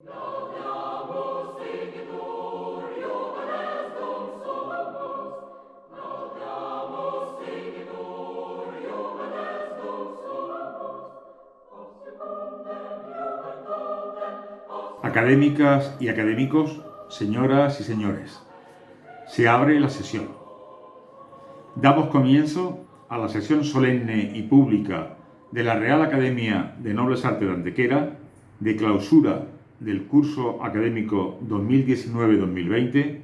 Gaudiamus igitur Ioannes Dom Solus, Gaudiamus igitur Ioannes Dom Solus, ob secundem juventutem, Académicas y académicos, señoras y señores, se abre la sesión. Damos comienzo a la sesión solemne y pública de la Real Academia de Nobles Artes de Antequera de clausura del curso académico 2019-2020,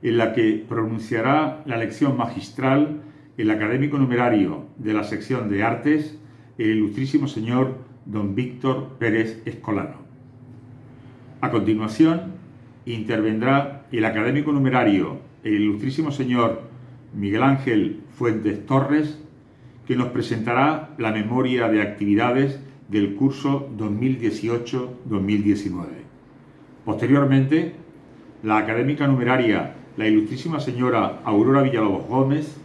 en la que pronunciará la lección magistral el académico numerario de la sección de Artes, el ilustrísimo señor don Víctor Pérez Escolano. A continuación, intervendrá el académico numerario, el ilustrísimo señor Miguel Ángel Fuentes Torres, que nos presentará la memoria de actividades del curso 2018-2019. Posteriormente, la académica numeraria, la ilustrísima señora Aurora Villalobos Gómez,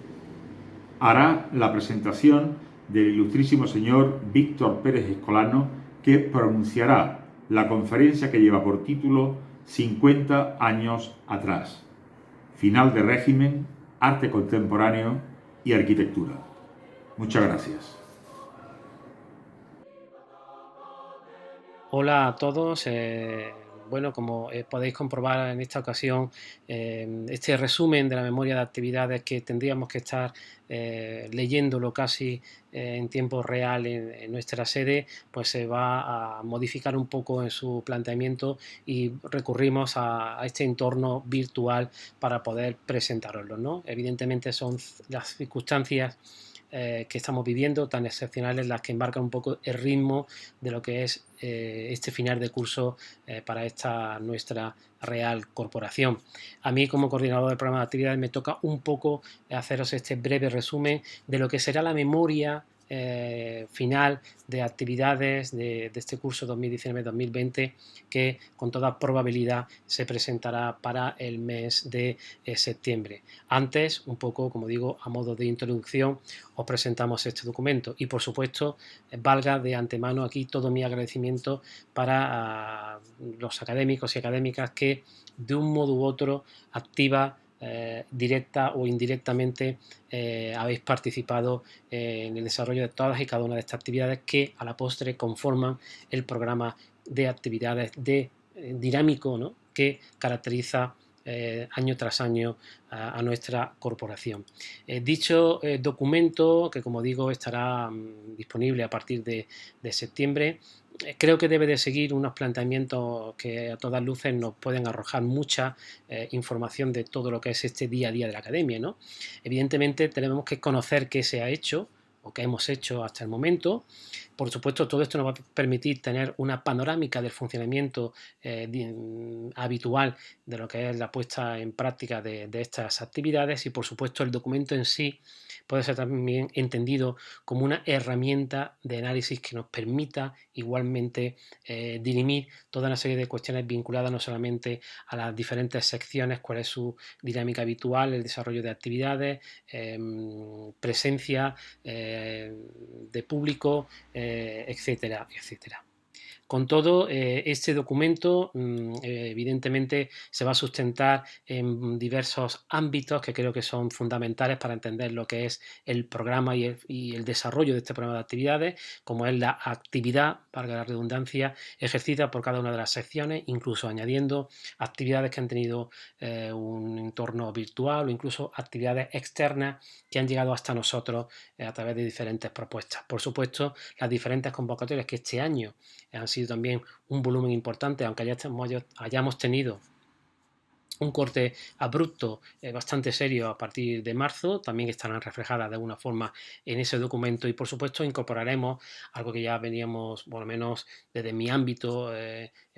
hará la presentación del ilustrísimo señor Víctor Pérez Escolano, que pronunciará la conferencia que lleva por título 50 años atrás, final de régimen, arte contemporáneo y arquitectura. Muchas gracias. Hola a todos. Bueno, como podéis comprobar en esta ocasión, este resumen de la memoria de actividades que tendríamos que estar leyéndolo casi en tiempo real en nuestra sede, pues se va a modificar un poco en su planteamiento y recurrimos a este entorno virtual para poder presentároslo, ¿no? Evidentemente son las circunstancias que estamos viviendo tan excepcionales las que embarcan un poco el ritmo de lo que es este final de curso para esta nuestra Real Corporación. A mí, como coordinador del programa de actividades, me toca un poco haceros este breve resumen de lo que será la memoria final de actividades de este curso 2019-2020, que con toda probabilidad se presentará para el mes de septiembre. Antes, un poco, como digo, a modo de introducción, os presentamos este documento y, por supuesto, valga de antemano aquí todo mi agradecimiento para los académicos y académicas que de un modo u otro, activa, directa o indirectamente, habéis participado en el desarrollo de todas y cada una de estas actividades que a la postre conforman el programa de actividades dinámico, ¿no?, que caracteriza año tras año a nuestra corporación. Dicho documento, que como digo estará disponible a partir de septiembre, creo que debe de seguir unos planteamientos que a todas luces nos pueden arrojar mucha información de todo lo que es este día a día de la academia, ¿no? Evidentemente tenemos que conocer qué se ha hecho o qué hemos hecho hasta el momento. Por supuesto, todo esto nos va a permitir tener una panorámica del funcionamiento habitual de lo que es la puesta en práctica de estas actividades, y por supuesto el documento en sí puede ser también entendido como una herramienta de análisis que nos permita igualmente dirimir toda una serie de cuestiones vinculadas no solamente a las diferentes secciones, cuál es su dinámica habitual, el desarrollo de actividades, presencia de público, etcétera, etcétera. Con todo, este documento evidentemente se va a sustentar en diversos ámbitos que creo que son fundamentales para entender lo que es el programa y el desarrollo de este programa de actividades, como es la actividad, valga la redundancia, ejercida por cada una de las secciones, incluso añadiendo actividades que han tenido un entorno virtual o incluso actividades externas que han llegado hasta nosotros a través de diferentes propuestas. Por supuesto, las diferentes convocatorias que este año han sido también un volumen importante, aunque hayamos tenido un corte abrupto bastante serio a partir de marzo, también estarán reflejadas de alguna forma en ese documento, y por supuesto incorporaremos algo que ya veníamos, por lo menos desde mi ámbito,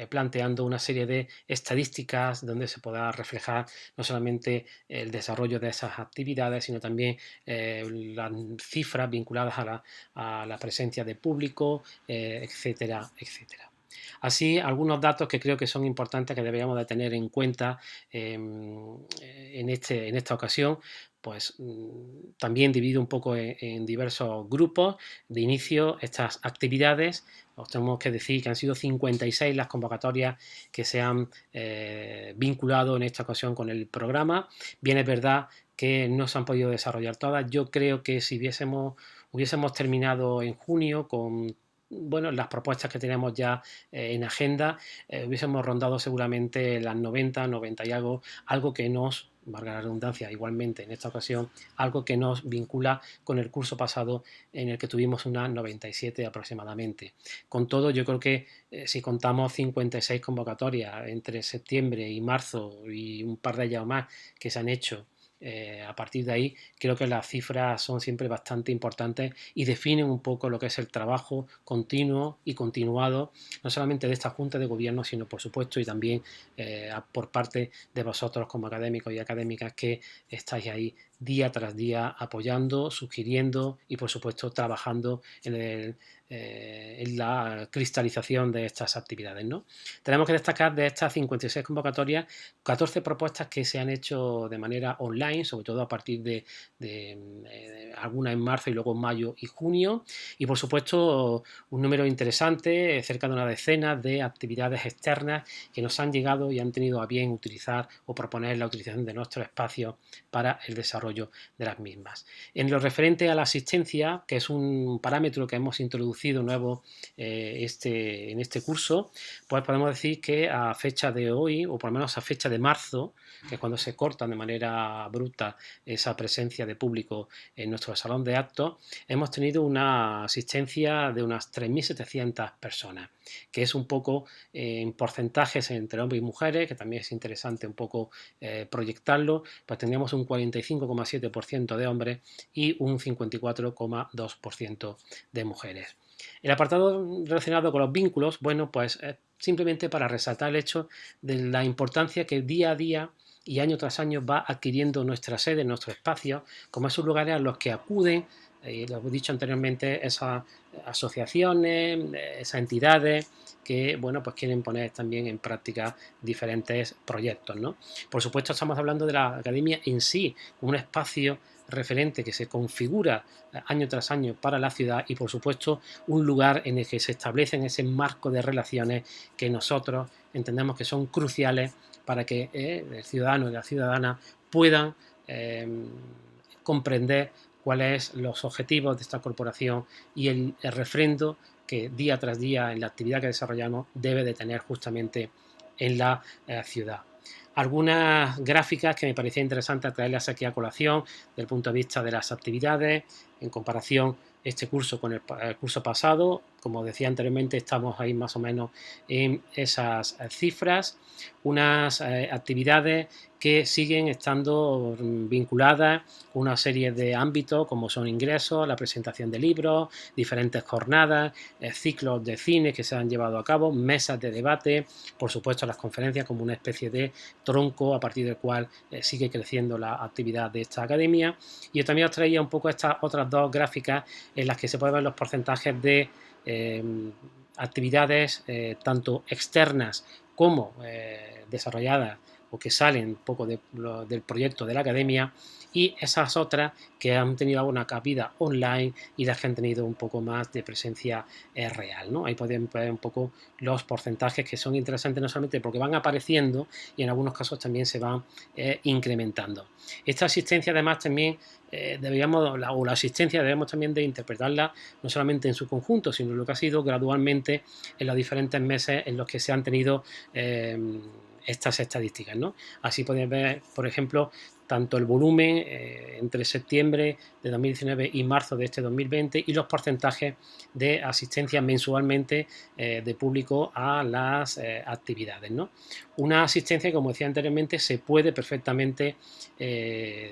planteando una serie de estadísticas donde se podrá reflejar no solamente el desarrollo de esas actividades, sino también las cifras vinculadas a la presencia de público, etcétera, etcétera. Así, algunos datos que creo que son importantes que deberíamos de tener en cuenta en esta ocasión. pues también dividido un poco en diversos grupos de inicio estas actividades. Os tenemos que decir que han sido 56 las convocatorias que se han vinculado en esta ocasión con el programa. Bien, es verdad que no se han podido desarrollar todas. Yo creo que si hubiésemos terminado en junio con las propuestas que tenemos ya en agenda, hubiésemos rondado seguramente las 90 y algo que nos, valga la redundancia, igualmente en esta ocasión, algo que nos vincula con el curso pasado en el que tuvimos unas 97 aproximadamente. Con todo, yo creo que si contamos 56 convocatorias entre septiembre y marzo y un par de ellas más que se han hecho, a partir de ahí creo que las cifras son siempre bastante importantes y definen un poco lo que es el trabajo continuo y continuado, no solamente de esta Junta de Gobierno, sino por supuesto y también por parte de vosotros como académicos y académicas que estáis ahí día tras día apoyando, sugiriendo y por supuesto trabajando en la cristalización de estas actividades, ¿no? Tenemos que destacar de estas 56 convocatorias 14 propuestas que se han hecho de manera online, sobre todo a partir de algunas en marzo y luego en mayo y junio, y por supuesto un número interesante, cerca de una decena de actividades externas que nos han llegado y han tenido a bien utilizar o proponer la utilización de nuestros espacios para el desarrollo de las mismas. En lo referente a la asistencia, que es un parámetro que hemos introducido nuevo en este curso, pues podemos decir que a fecha de hoy, o por lo menos a fecha de marzo, que es cuando se corta de manera bruta esa presencia de público en nuestro salón de actos, hemos tenido una asistencia de unas 3.700 personas, que es un poco en porcentajes entre hombres y mujeres, que también es interesante un poco proyectarlo, pues tendríamos un 45,7% de hombres y un 54,2% de mujeres. El apartado relacionado con los vínculos, bueno, pues simplemente para resaltar el hecho de la importancia que día a día y año tras año va adquiriendo nuestra sede, nuestro espacio, como esos lugares a los que acuden, lo he dicho anteriormente, esas asociaciones, esas entidades que, bueno, pues quieren poner también en práctica diferentes proyectos, ¿no? Por supuesto, estamos hablando de la academia en sí, como un espacio referente que se configura año tras año para la ciudad y por supuesto un lugar en el que se establecen ese marco de relaciones que nosotros entendemos que son cruciales para que el ciudadano y la ciudadana puedan comprender cuáles son los objetivos de esta corporación y el refrendo que día tras día en la actividad que desarrollamos debe de tener justamente en la ciudad. Algunas gráficas que me parecía interesante traerlas aquí a colación desde el punto de vista de las actividades en comparación este curso con el curso pasado. Como decía anteriormente, estamos ahí más o menos en esas cifras. Unas actividades que siguen estando vinculadas con una serie de ámbitos como son ingresos, la presentación de libros, diferentes jornadas, ciclos de cine que se han llevado a cabo, mesas de debate, por supuesto las conferencias como una especie de tronco a partir del cual sigue creciendo la actividad de esta academia. Y yo también os traía un poco estas otras dos gráficas en las que se pueden ver los porcentajes de actividades tanto externas como desarrolladas o que salen un poco del proyecto de la academia y esas otras que han tenido alguna cabida online y las que han tenido un poco más de presencia real, ¿no? Ahí pueden ver un poco los porcentajes que son interesantes no solamente porque van apareciendo y en algunos casos también se van incrementando. Esta asistencia además también la asistencia debemos también de interpretarla no solamente en su conjunto, sino lo que ha sido gradualmente en los diferentes meses en los que se han tenido estas estadísticas, ¿no? Así podéis ver, por ejemplo, tanto el volumen entre septiembre de 2019 y marzo de este 2020 y los porcentajes de asistencia mensualmente de público a las actividades, ¿no? Una asistencia, como decía anteriormente, se puede perfectamente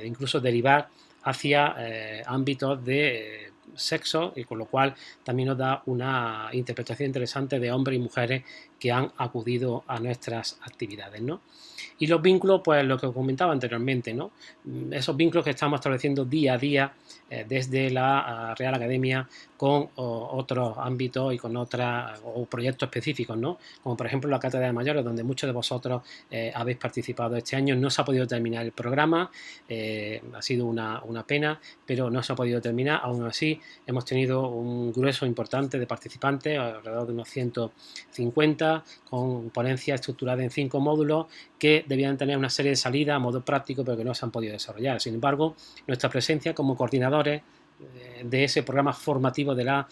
incluso derivar hacia ámbitos de sexo y con lo cual también nos da una interpretación interesante de hombres y mujeres que han acudido a nuestras actividades, ¿no? Y los vínculos, pues lo que os comentaba anteriormente, ¿no? Esos vínculos que estamos estableciendo día a día desde la Real Academia con otros ámbitos y con o proyectos específicos, ¿no? Como por ejemplo la Cátedra de Mayores, donde muchos de vosotros habéis participado este año. No se ha podido terminar el programa, ha sido una pena, pero no se ha podido terminar. Aún así, hemos tenido un grueso importante de participantes, alrededor de unos 150, con ponencias estructuradas en 5 módulos que debían tener una serie de salidas a modo práctico, pero que no se han podido desarrollar. Sin embargo, nuestra presencia como coordinadores de ese programa formativo de la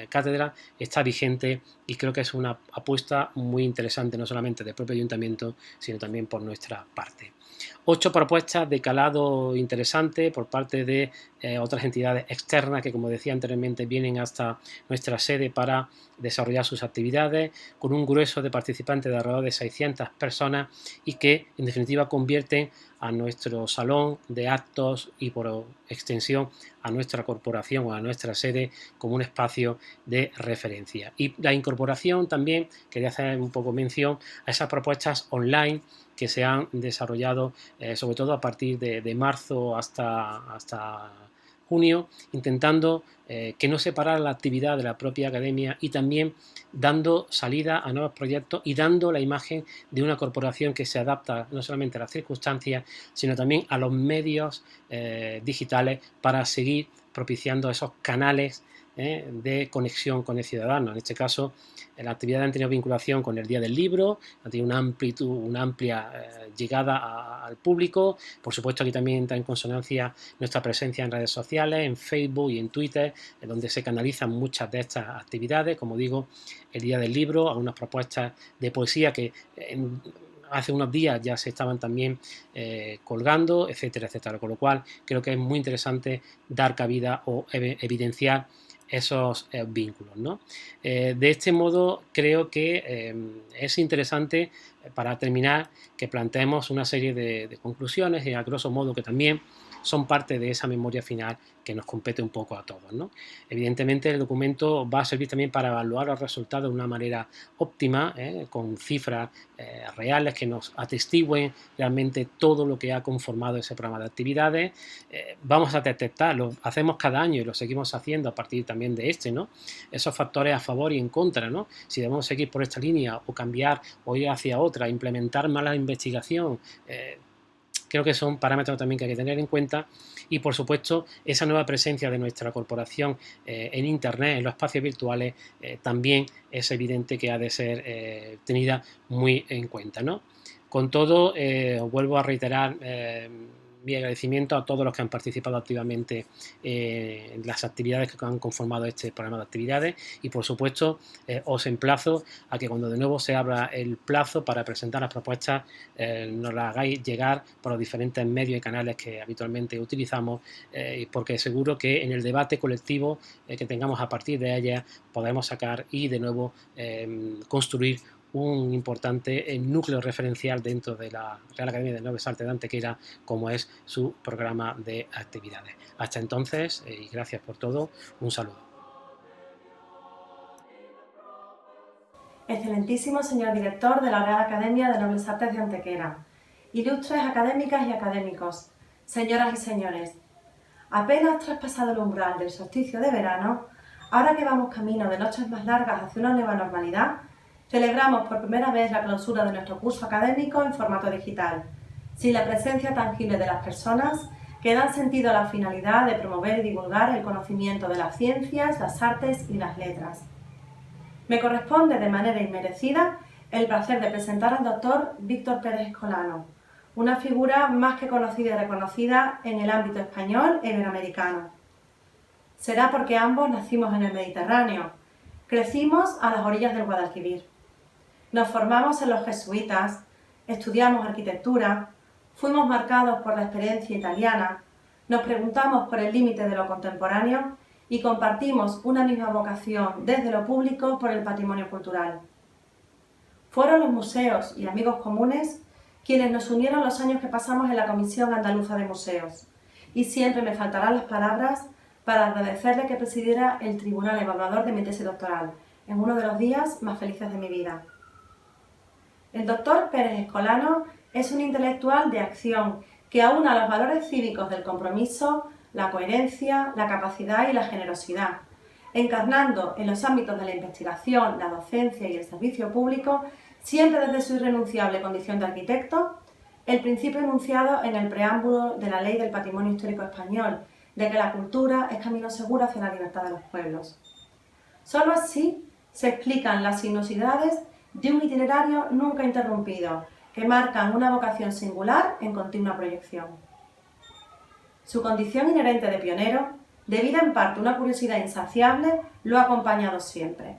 cátedra está vigente y creo que es una apuesta muy interesante, no solamente del propio ayuntamiento, sino también por nuestra parte. 8 propuestas de calado interesante por parte de otras entidades externas que, como decía anteriormente, vienen hasta nuestra sede para desarrollar sus actividades, con un grueso de participantes de alrededor de 600 personas y que, en definitiva, convierten a nuestro salón de actos y, por extensión, a nuestra corporación o a nuestra sede como un espacio de referencia. Y la incorporación también, quería hacer un poco mención a esas propuestas online que se han desarrollado sobre todo a partir de marzo hasta junio, intentando que no separara la actividad de la propia academia y también dando salida a nuevos proyectos y dando la imagen de una corporación que se adapta no solamente a las circunstancias, sino también a los medios digitales para seguir propiciando esos canales de conexión con el ciudadano. En este caso, la actividad ha tenido vinculación con el Día del Libro, ha tenido una amplia llegada al público. Por supuesto, aquí también entra en consonancia nuestra presencia en redes sociales, en Facebook y en Twitter, donde se canalizan muchas de estas actividades. Como digo, el Día del Libro, algunas propuestas de poesía que hace unos días ya se estaban también colgando, etcétera, etcétera. Con lo cual, creo que es muy interesante dar cabida o evidenciar esos vínculos, ¿no? De este modo, creo que es interesante, para terminar, que planteemos una serie de conclusiones y, a grosso modo, que también son parte de esa memoria final que nos compete un poco a todos, ¿no? Evidentemente, el documento va a servir también para evaluar los resultados de una manera óptima, con cifras reales que nos atestiguen realmente todo lo que ha conformado ese programa de actividades. Vamos a detectar, lo hacemos cada año y lo seguimos haciendo a partir también de ¿no? Esos factores a favor y en contra, ¿no? Si debemos seguir por esta línea o cambiar o ir hacia otra, implementar más la investigación. Creo que son parámetros también que hay que tener en cuenta y, por supuesto, esa nueva presencia de nuestra corporación en Internet, en los espacios virtuales, también es evidente que ha de ser tenida muy en cuenta, ¿no? Con todo, vuelvo a reiterar mi agradecimiento a todos los que han participado activamente en las actividades que han conformado este programa de actividades y, por supuesto, os emplazo a que cuando de nuevo se abra el plazo para presentar las propuestas nos las hagáis llegar por los diferentes medios y canales que habitualmente utilizamos, porque seguro que en el debate colectivo que tengamos a partir de ellas podemos sacar y de nuevo construir un importante núcleo referencial dentro de la Real Academia de Noves Artes de Antequera, como es su programa de actividades. Hasta entonces, y gracias por todo, un saludo. Excelentísimo señor director de la Real Academia de Nobles Artes de Antequera, ilustres académicas y académicos, señoras y señores, apenas traspasado el umbral del solsticio de verano, ahora que vamos camino de noches más largas hacia una nueva normalidad, celebramos por primera vez la clausura de nuestro curso académico en formato digital, sin la presencia tangible de las personas que dan sentido a la finalidad de promover y divulgar el conocimiento de las ciencias, las artes y las letras. Me corresponde de manera inmerecida el placer de presentar al doctor Víctor Pérez Escolano, una figura más que conocida y reconocida en el ámbito español e iberoamericano. Será porque ambos nacimos en el Mediterráneo, crecimos a las orillas del Guadalquivir. Nos formamos en los jesuitas, estudiamos arquitectura, fuimos marcados por la experiencia italiana, nos preguntamos por el límite de lo contemporáneo y compartimos una misma vocación desde lo público por el patrimonio cultural. Fueron los museos y amigos comunes quienes nos unieron los años que pasamos en la Comisión Andaluza de Museos, y siempre me faltarán las palabras para agradecerle que presidiera el Tribunal Evaluador de mi tesis doctoral, en uno de los días más felices de mi vida. El doctor Pérez Escolano es un intelectual de acción que aúna los valores cívicos del compromiso, la coherencia, la capacidad y la generosidad, encarnando en los ámbitos de la investigación, la docencia y el servicio público, siempre desde su irrenunciable condición de arquitecto, el principio enunciado en el preámbulo de la Ley del Patrimonio Histórico Español, de que la cultura es camino seguro hacia la libertad de los pueblos. Solo así se explican las sinuosidades de un itinerario nunca interrumpido, que marcan una vocación singular en continua proyección. Su condición inherente de pionero, debida en parte a una curiosidad insaciable, lo ha acompañado siempre.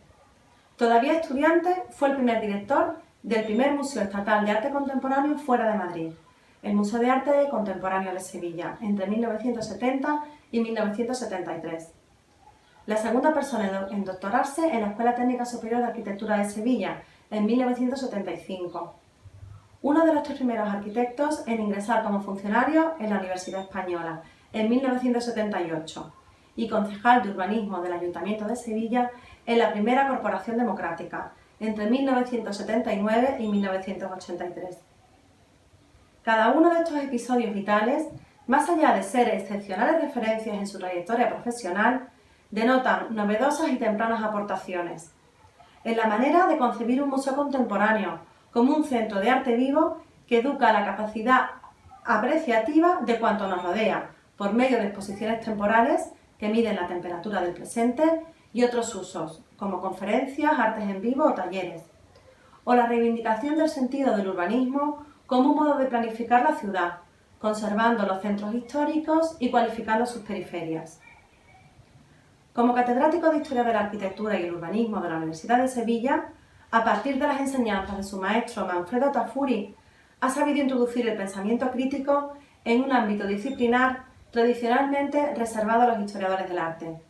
Todavía estudiante, fue el primer director del primer Museo Estatal de Arte Contemporáneo fuera de Madrid, el Museo de Arte Contemporáneo de Sevilla, entre 1970 y 1973. La segunda persona en doctorarse en la Escuela Técnica Superior de Arquitectura de Sevilla, en 1975. Uno de los 3 primeros arquitectos en ingresar como funcionario en la Universidad Española, en 1978, y concejal de urbanismo del Ayuntamiento de Sevilla en la primera Corporación Democrática, entre 1979 y 1983. Cada uno de estos episodios vitales, más allá de ser excepcionales referencias en su trayectoria profesional, denotan novedosas y tempranas aportaciones en la manera de concebir un museo contemporáneo como un centro de arte vivo que educa la capacidad apreciativa de cuanto nos rodea, por medio de exposiciones temporales que miden la temperatura del presente y otros usos, como conferencias, artes en vivo o talleres, o la reivindicación del sentido del urbanismo como un modo de planificar la ciudad, conservando los centros históricos y cualificando sus periferias. Como catedrático de Historia de la Arquitectura y el Urbanismo de la Universidad de Sevilla, a partir de las enseñanzas de su maestro Manfredo Tafuri, ha sabido introducir el pensamiento crítico en un ámbito disciplinar tradicionalmente reservado a los historiadores del arte.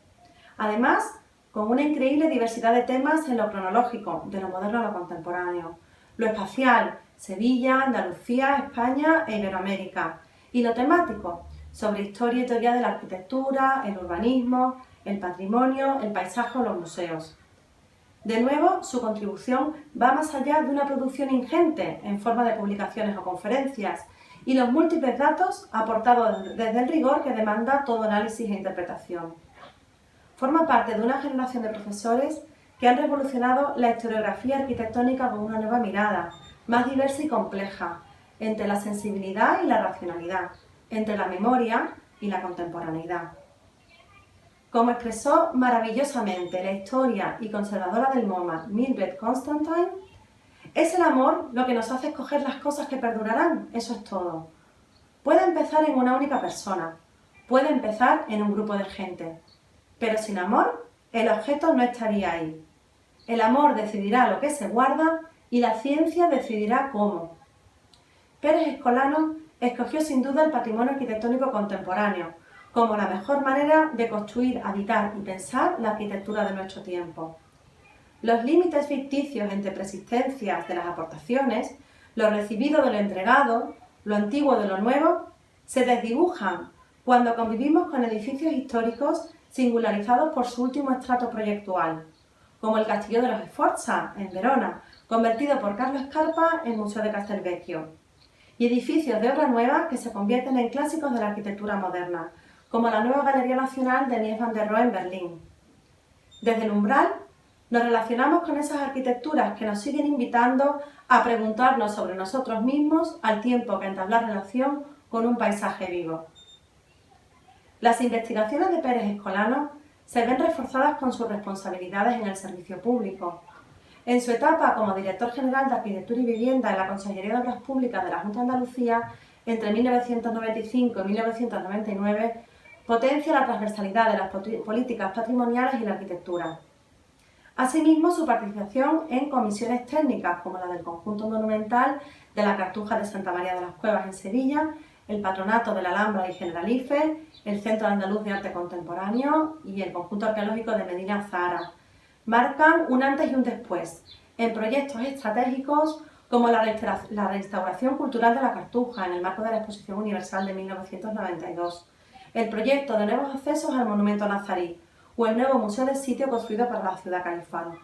Además, con una increíble diversidad de temas en lo cronológico, de lo moderno a lo contemporáneo, lo espacial, Sevilla, Andalucía, España e Iberoamérica, y lo temático, sobre historia y teoría de la arquitectura, el urbanismo, el patrimonio, el paisaje o los museos. De nuevo, su contribución va más allá de una producción ingente en forma de publicaciones o conferencias y los múltiples datos aportados desde el rigor que demanda todo análisis e interpretación. Forma parte de una generación de profesores que han revolucionado la historiografía arquitectónica con una nueva mirada, más diversa y compleja, entre la sensibilidad y la racionalidad, entre la memoria y la contemporaneidad. Como expresó maravillosamente la historia y conservadora del MoMA, Mildred Constantine, es el amor lo que nos hace escoger las cosas que perdurarán, eso es todo. Puede empezar en una única persona, puede empezar en un grupo de gente, pero sin amor, el objeto no estaría ahí. El amor decidirá lo que se guarda y la ciencia decidirá cómo. Pérez Escolano escogió sin duda el patrimonio arquitectónico contemporáneo como la mejor manera de construir, habitar y pensar la arquitectura de nuestro tiempo. Los límites ficticios entre preexistencias de las aportaciones, lo recibido de lo entregado, lo antiguo de lo nuevo, se desdibujan cuando convivimos con edificios históricos singularizados por su último estrato proyectual, como el Castillo de los Sforza, en Verona, convertido por Carlo Scarpa en Museo de Castelvecchio, y edificios de obra nueva que se convierten en clásicos de la arquitectura moderna, como la nueva Galería Nacional de Mies van der Rohe en Berlín. Desde el umbral, nos relacionamos con esas arquitecturas que nos siguen invitando a preguntarnos sobre nosotros mismos al tiempo que entablar relación con un paisaje vivo. Las investigaciones de Pérez Escolano se ven reforzadas con sus responsabilidades en el servicio público. En su etapa como director general de Arquitectura y Vivienda en la Consejería de Obras Públicas de la Junta de Andalucía, entre 1995 y 1999, potencia la transversalidad de las políticas patrimoniales y la arquitectura. Asimismo, su participación en comisiones técnicas como la del Conjunto Monumental de la Cartuja de Santa María de las Cuevas en Sevilla, el Patronato de la Alhambra y Generalife, el Centro Andaluz de Arte Contemporáneo y el Conjunto Arqueológico de Medina Zahara, marcan un antes y un después en proyectos estratégicos como la restauración cultural de la Cartuja en el marco de la Exposición Universal de 1992, el proyecto de nuevos accesos al Monumento Nazarí o el nuevo Museo del Sitio construido para la ciudad califal.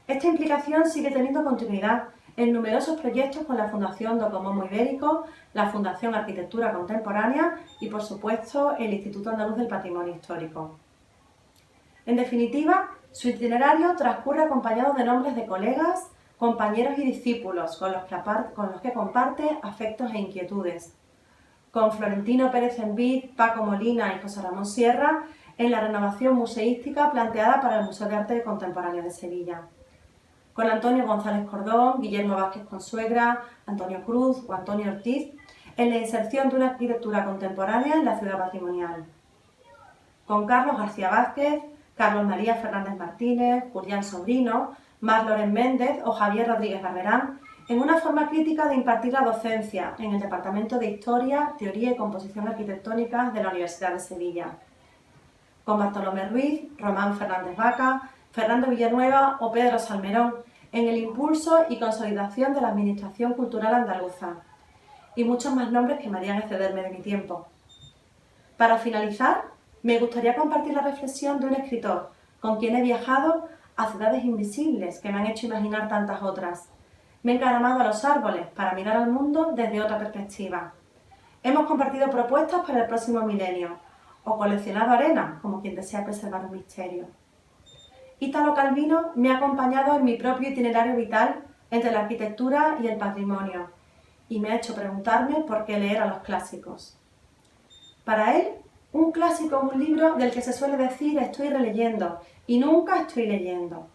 Esta implicación sigue teniendo continuidad en numerosos proyectos con la Fundación Docomomo Ibérico, la Fundación Arquitectura Contemporánea y, por supuesto, el Instituto Andaluz del Patrimonio Histórico. En definitiva, su itinerario transcurre acompañado de nombres de colegas, compañeros y discípulos con los que comparte afectos e inquietudes. Con Florentino Pérez Envid, Paco Molina y José Ramón Sierra en la renovación museística planteada para el Museo de Arte Contemporáneo de Sevilla. Con Antonio González Cordón, Guillermo Vázquez Consuegra, Antonio Cruz o Antonio Ortiz en la inserción de una arquitectura contemporánea en la ciudad patrimonial. Con Carlos García Vázquez, Carlos María Fernández Martínez, Julián Sobrino, Mar Loren Méndez o Javier Rodríguez Barberán en una forma crítica de impartir la docencia en el Departamento de Historia, Teoría y Composición Arquitectónica de la Universidad de Sevilla. Con Bartolomé Ruiz, Román Fernández Vaca, Fernando Villanueva o Pedro Salmerón en el impulso y consolidación de la Administración Cultural Andaluza. Y muchos más nombres que me harían excederme de mi tiempo. Para finalizar, me gustaría compartir la reflexión de un escritor con quien he viajado a ciudades invisibles que me han hecho imaginar tantas otras. Me he encaramado a los árboles para mirar al mundo desde otra perspectiva. Hemos compartido propuestas para el próximo milenio o coleccionado arena, como quien desea preservar un misterio. Italo Calvino me ha acompañado en mi propio itinerario vital entre la arquitectura y el patrimonio y me ha hecho preguntarme por qué leer a los clásicos. Para él, un clásico es un libro del que se suele decir estoy releyendo y nunca estoy leyendo.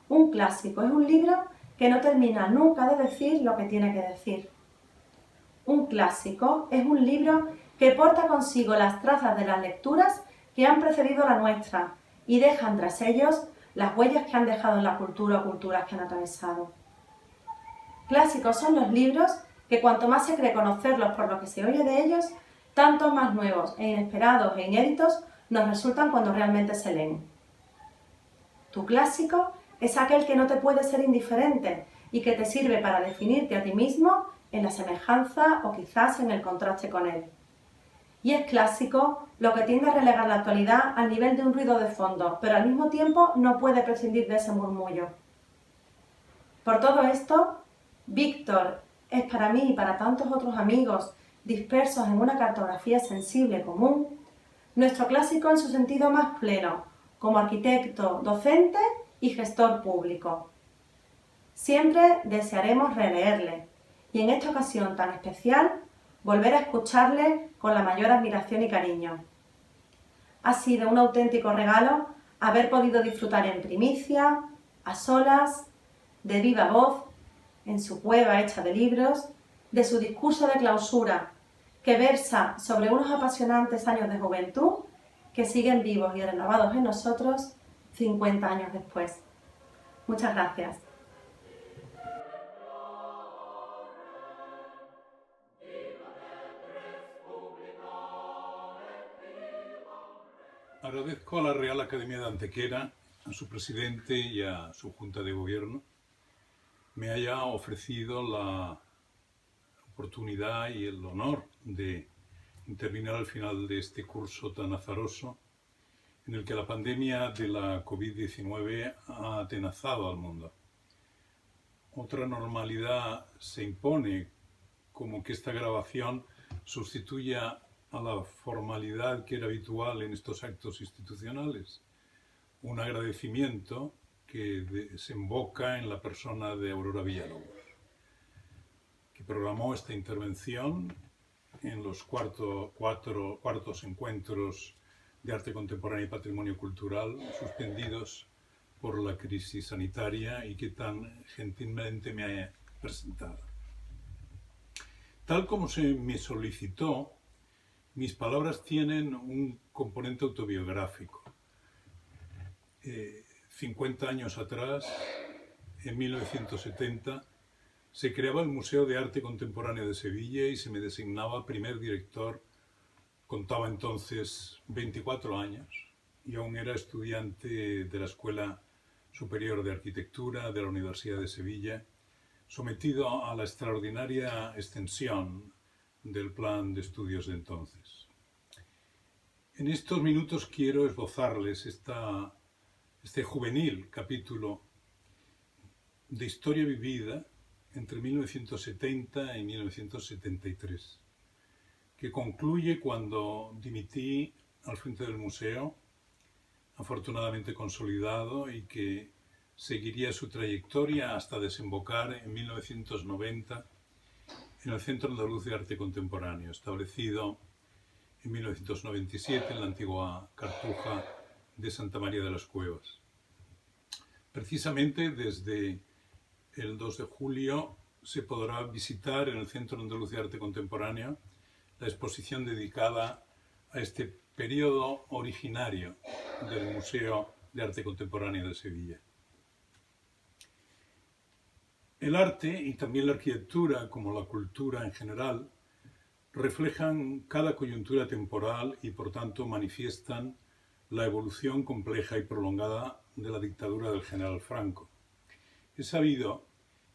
Un clásico es un libro que no termina nunca de decir lo que tiene que decir. Un clásico es un libro que porta consigo las trazas de las lecturas que han precedido la nuestra y dejan tras ellos las huellas que han dejado en la cultura o culturas que han atravesado. Clásicos son los libros que cuanto más se cree conocerlos por lo que se oye de ellos, tanto más nuevos e inesperados e inéditos nos resultan cuando realmente se leen. Tu clásico es aquel que no te puede ser indiferente y que te sirve para definirte a ti mismo en la semejanza o quizás en el contraste con él. Y es clásico lo que tiende a relegar la actualidad al nivel de un ruido de fondo, pero al mismo tiempo no puede prescindir de ese murmullo. Por todo esto, Víctor es para mí y para tantos otros amigos dispersos en una cartografía sensible común, nuestro clásico en su sentido más pleno, como arquitecto, docente y gestor público. Siempre desearemos releerle y en esta ocasión tan especial volver a escucharle con la mayor admiración y cariño. Ha sido un auténtico regalo haber podido disfrutar en primicia, a solas, de viva voz, en su cueva hecha de libros, de su discurso de clausura, que versa sobre unos apasionantes años de juventud que siguen vivos y renovados en nosotros 50 años después. Muchas gracias. Agradezco a la Real Academia de Antequera, a su presidente y a su Junta de Gobierno, me haya ofrecido la oportunidad y el honor de intervenir al final de este curso tan azaroso en el que la pandemia de la COVID-19 ha atenazado al mundo. Otra normalidad se impone, como que esta grabación sustituya a la formalidad que era habitual en estos actos institucionales. Un agradecimiento que desemboca en la persona de Aurora Villalobos, que programó esta intervención en los cuartos encuentros de arte contemporáneo y patrimonio cultural suspendidos por la crisis sanitaria y que tan gentilmente me ha presentado. Tal como se me solicitó, mis palabras tienen un componente autobiográfico. 50 años atrás, en 1970, se creaba el Museo de Arte Contemporáneo de Sevilla y se me designaba primer director. Contaba entonces 24 años y aún era estudiante de la Escuela Superior de Arquitectura de la Universidad de Sevilla, sometido a la extraordinaria extensión del plan de estudios de entonces. En estos minutos quiero esbozarles este juvenil capítulo de historia vivida entre 1970 y 1973, que concluye cuando dimití al frente del museo, afortunadamente consolidado, y que seguiría su trayectoria hasta desembocar en 1990 en el Centro Andaluz de Arte Contemporáneo, establecido en 1997 en la antigua Cartuja de Santa María de las Cuevas. Precisamente desde el 2 de julio se podrá visitar en el Centro Andaluz de Arte Contemporáneo la exposición dedicada a este periodo originario del Museo de Arte Contemporáneo de Sevilla. El arte y también la arquitectura, como la cultura en general, reflejan cada coyuntura temporal y por tanto manifiestan la evolución compleja y prolongada de la dictadura del general Franco. Es sabido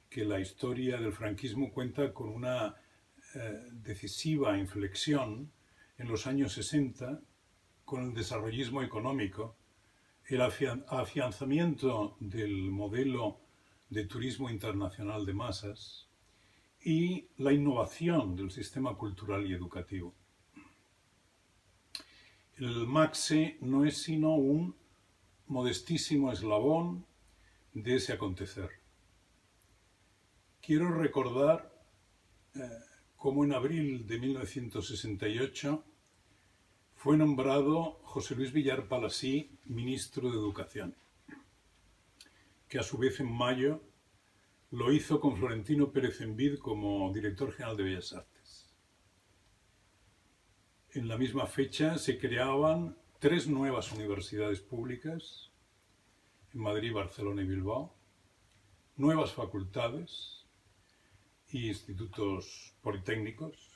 que la historia del franquismo cuenta con una decisiva inflexión en los años 60 con el desarrollismo económico, el afianzamiento del modelo de turismo internacional de masas y la innovación del sistema cultural y educativo. El MACSE no es sino un modestísimo eslabón de ese acontecer. Quiero recordar cómo en abril de 1968 fue nombrado José Luis Villar Palasí ministro de Educación, que a su vez en mayo lo hizo con Florentino Pérez Envid como director general de Bellas Artes. En la misma fecha se creaban 3 nuevas universidades públicas, en Madrid, Barcelona y Bilbao, nuevas facultades y institutos politécnicos,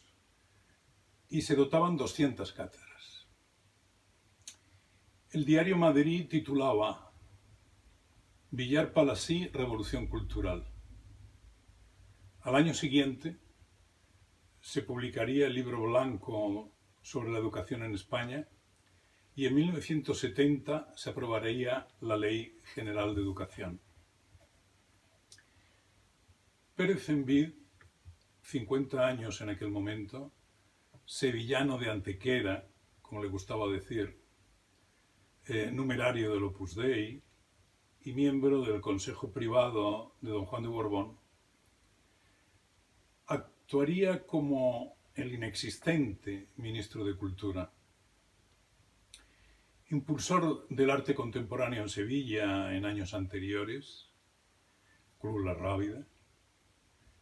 y se dotaban 200 cátedras. El diario Madrid titulaba Villar Palasí, Revolución Cultural. Al año siguiente se publicaría el libro blanco sobre la educación en España y en 1970 se aprobaría la Ley General de Educación. Pérez Envid, 50 años en aquel momento, sevillano de Antequera, como le gustaba decir, numerario del Opus Dei y miembro del Consejo Privado de don Juan de Borbón, actuaría como el inexistente ministro de Cultura. Impulsor del arte contemporáneo en Sevilla en años anteriores, Cruz la Rábida,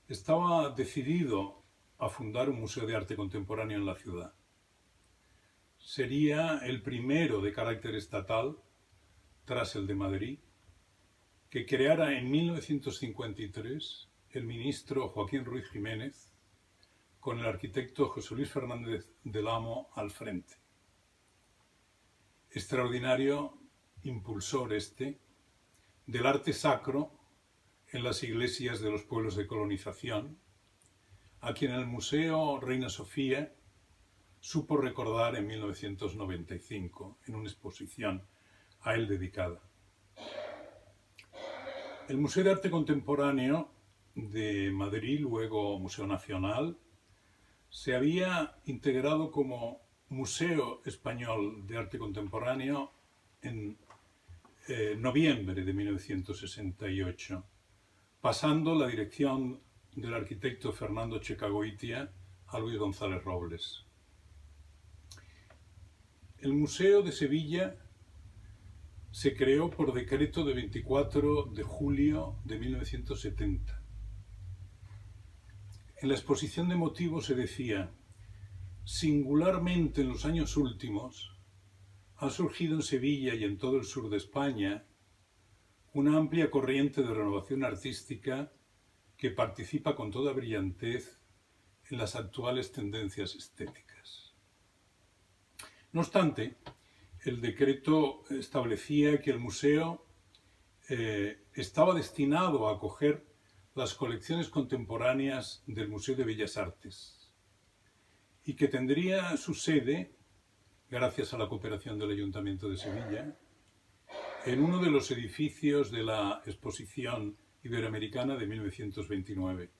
estaba decidido a fundar un museo de arte contemporáneo en la ciudad. Sería el primero de carácter estatal, tras el de Madrid, que creara en 1953 el ministro Joaquín Ruiz Jiménez, con el arquitecto José Luis Fernández del Amo al frente. Extraordinario impulsor del arte sacro en las iglesias de los pueblos de colonización, a quien el Museo Reina Sofía supo recordar en 1995 en una exposición a él dedicada. El Museo de Arte Contemporáneo de Madrid, luego Museo Nacional, se había integrado como Museo Español de Arte Contemporáneo en noviembre de 1968, pasando la dirección del arquitecto Fernando Checagoitia a Luis González Robles. El Museo de Sevilla se creó por decreto de 24 de julio de 1970. En la exposición de motivos se decía: singularmente en los años últimos ha surgido en Sevilla y en todo el sur de España una amplia corriente de renovación artística que participa con toda brillantez en las actuales tendencias estéticas. No obstante, el decreto establecía que el museo estaba destinado a acoger las colecciones contemporáneas del Museo de Bellas Artes y que tendría su sede, gracias a la cooperación del Ayuntamiento de Sevilla, en uno de los edificios de la exposición Iberoamericana de 1929,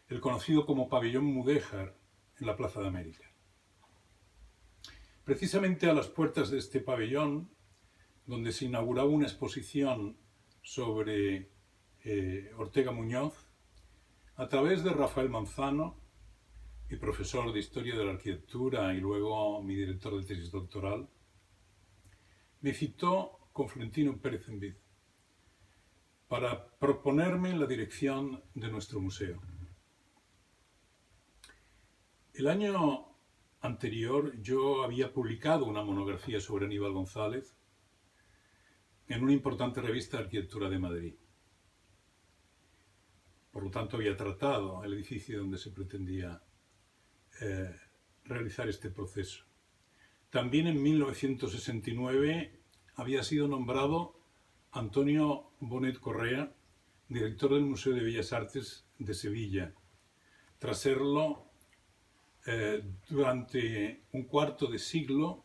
el conocido como Pabellón Mudéjar en la Plaza de América. Precisamente a las puertas de este pabellón, donde se inauguraba una exposición sobre Ortega Muñoz, a través de Rafael Manzano, mi profesor de Historia de la Arquitectura y luego mi director de tesis doctoral, me citó con Florentino Pérez Envid para proponerme la dirección de nuestro museo. El año anterior yo había publicado una monografía sobre Aníbal González en una importante revista de arquitectura de Madrid. Por lo tanto, había tratado el edificio donde se pretendía realizar este proceso. También en 1969 había sido nombrado Antonio Bonet Correa, director del Museo de Bellas Artes de Sevilla, tras serlo durante un cuarto de siglo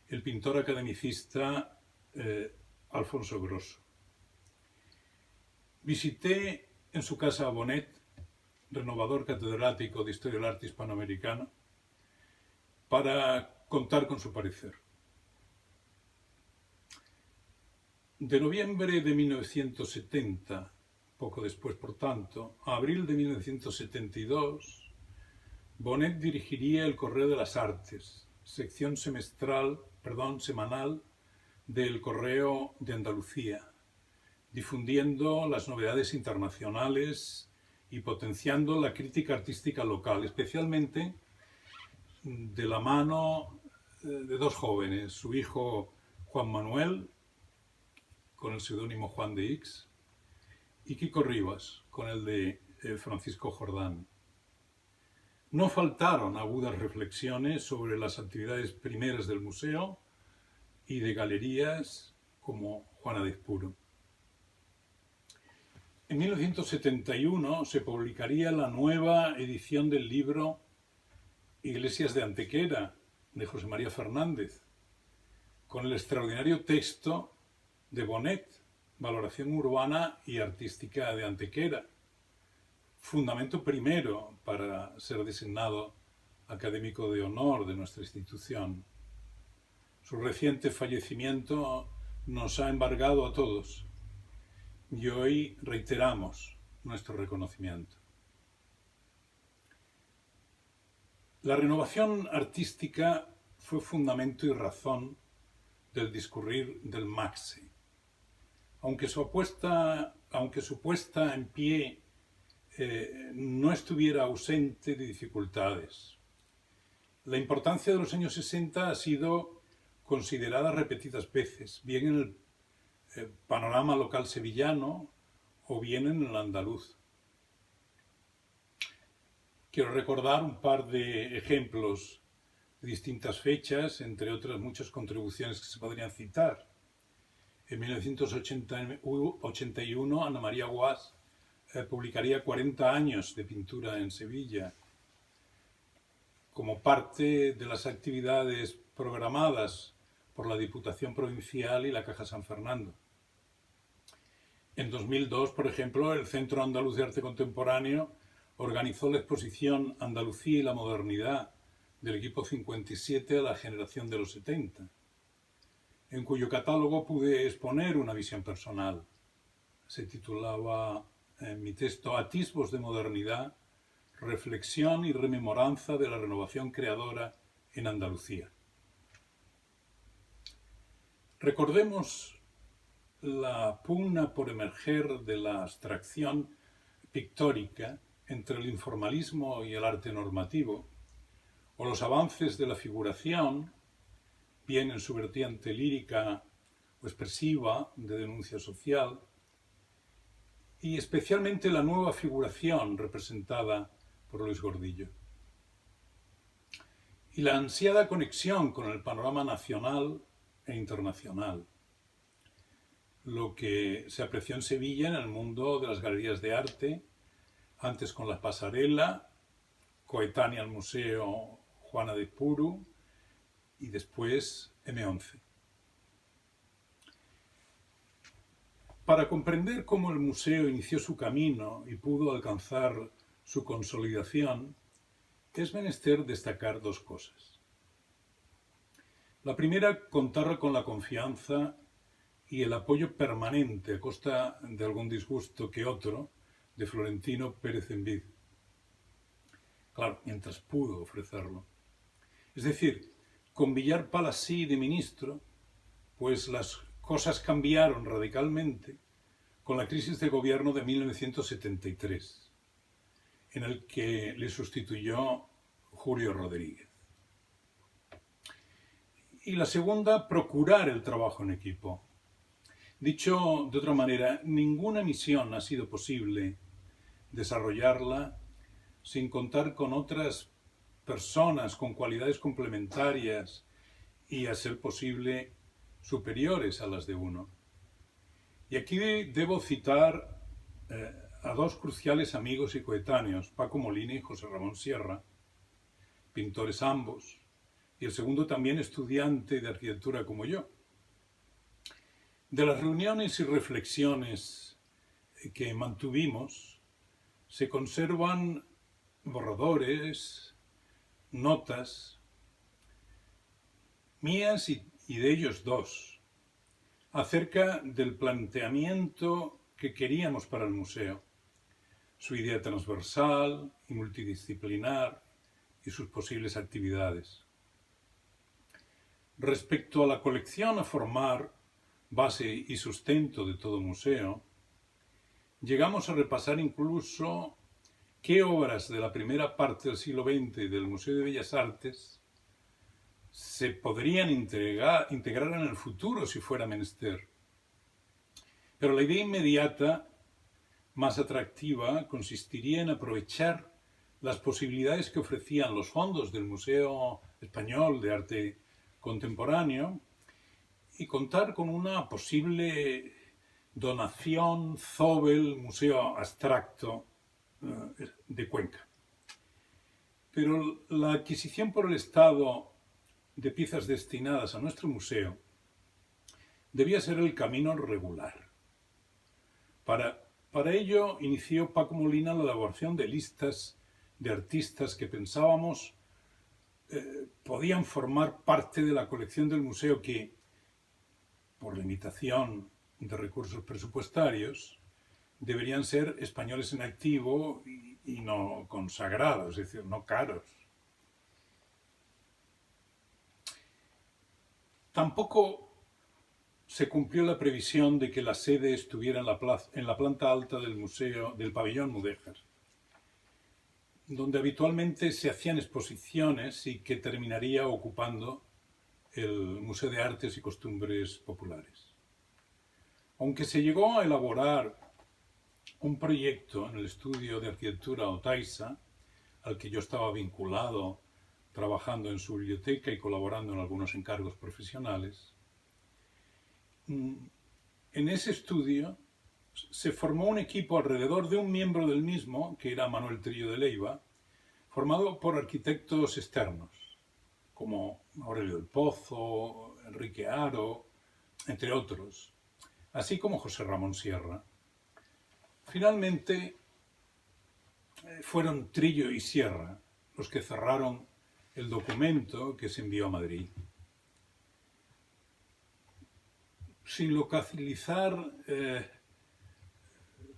el pintor academicista Alfonso Grosso. Visité en su casa a Bonet, renovador catedrático de Historia del Arte Hispanoamericano, para contar con su parecer. De noviembre de 1970, poco después por tanto, a abril de 1972, Bonet dirigiría el Correo de las Artes, sección semanal del Correo de Andalucía, difundiendo las novedades internacionales y potenciando la crítica artística local, especialmente de la mano de dos jóvenes, su hijo Juan Manuel, con el seudónimo Juan de X, y Kiko Rivas, con el de Francisco Jordán. No faltaron agudas reflexiones sobre las actividades primeras del museo y de galerías como Juana de Espuro. En 1971 se publicaría la nueva edición del libro Iglesias de Antequera, de José María Fernández, con el extraordinario texto de Bonet, Valoración urbana y artística de Antequera, fundamento primero para ser designado académico de honor de nuestra institución. Su reciente fallecimiento nos ha embargado a todos y hoy reiteramos nuestro reconocimiento. La renovación artística fue fundamento y razón del discurrir del MACSE. Aunque su puesta en pie no estuviera ausente de dificultades. La importancia de los años 60 ha sido considerada repetidas veces, bien en el panorama local sevillano o bien en el andaluz. Quiero recordar un par de ejemplos de distintas fechas, entre otras muchas contribuciones que se podrían citar. En 1981, Ana María Guas publicaría 40 años de pintura en Sevilla, como parte de las actividades programadas por la Diputación Provincial y la Caja San Fernando. En 2002, por ejemplo, el Centro Andaluz de Arte Contemporáneo organizó la exposición Andalucía y la Modernidad del equipo 57 a la generación de los 70, en cuyo catálogo pude exponer una visión personal. Se titulaba en mi texto Atisbos de modernidad, reflexión y rememoranza de la renovación creadora en Andalucía. Recordemos la pugna por emerger de la abstracción pictórica entre el informalismo y el arte normativo, o los avances de la figuración, bien en su vertiente lírica o expresiva de denuncia social, y especialmente la nueva figuración representada por Luis Gordillo. Y la ansiada conexión con el panorama nacional e internacional, lo que se apreció en Sevilla en el mundo de las galerías de arte, antes con la Pasarela, coetánea al Museo Juana de Espuro y después M11. Para comprender cómo el museo inició su camino y pudo alcanzar su consolidación, es menester destacar dos cosas. La primera, contar con la confianza y el apoyo permanente, a costa de algún disgusto que otro, de Florentino Pérez Envid. Claro, mientras pudo ofrecerlo. Es decir, con Villar Palasí de ministro, pues las cosas cambiaron radicalmente con la crisis de gobierno de 1973, en el que le sustituyó Julio Rodríguez. Y la segunda, procurar el trabajo en equipo. Dicho de otra manera, ninguna misión ha sido posible desarrollarla sin contar con otras personas con cualidades complementarias y, a ser posible, superiores a las de uno. Y aquí debo citar a dos cruciales amigos y coetáneos, Paco Molina y José Ramón Sierra, pintores ambos, y el segundo también estudiante de arquitectura como yo. De las reuniones y reflexiones que mantuvimos, se conservan borradores, notas, mías y de ellos dos, acerca del planteamiento que queríamos para el museo, su idea transversal y multidisciplinar y sus posibles actividades. Respecto a la colección a formar, base y sustento de todo museo, llegamos a repasar incluso qué obras de la primera parte del siglo XX del Museo de Bellas Artes se podrían integrar en el futuro si fuera menester. Pero la idea inmediata, más atractiva, consistiría en aprovechar las posibilidades que ofrecían los fondos del Museo Español de Arte Contemporáneo y contar con una posible donación Zobel Museo Abstracto de Cuenca. Pero la adquisición por el Estado de piezas destinadas a nuestro museo debía ser el camino regular. Para ello inició Paco Molina la elaboración de listas de artistas que pensábamos podían formar parte de la colección del museo que, por limitación de recursos presupuestarios, deberían ser españoles en activo y no consagrados, es decir, no caros. Tampoco se cumplió la previsión de que la sede estuviera en la planta alta del museo, del pabellón Mudéjar, donde habitualmente se hacían exposiciones y que terminaría ocupando el Museo de Artes y Costumbres Populares. Aunque se llegó a elaborar un proyecto en el estudio de arquitectura Otaiza, al que yo estaba vinculado trabajando en su biblioteca y colaborando en algunos encargos profesionales, en ese estudio se formó un equipo alrededor de un miembro del mismo, que era Manuel Trillo de Leiva, formado por arquitectos externos, como Aurelio del Pozo, Enrique Haro, entre otros, así como José Ramón Sierra. Finalmente, fueron Trillo y Sierra los que cerraron el documento que se envió a Madrid. Sin localizar,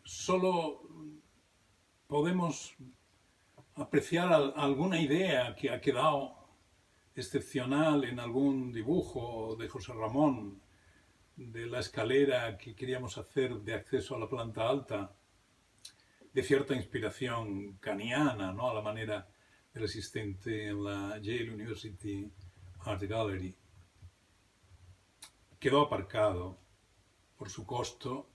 solo podemos apreciar alguna idea que ha quedado excepcional en algún dibujo de José Ramón de la escalera que queríamos hacer de acceso a la planta alta, de cierta inspiración kaniana, ¿no?, a la manera del existente en la Yale University Art Gallery. Quedó aparcado por su costo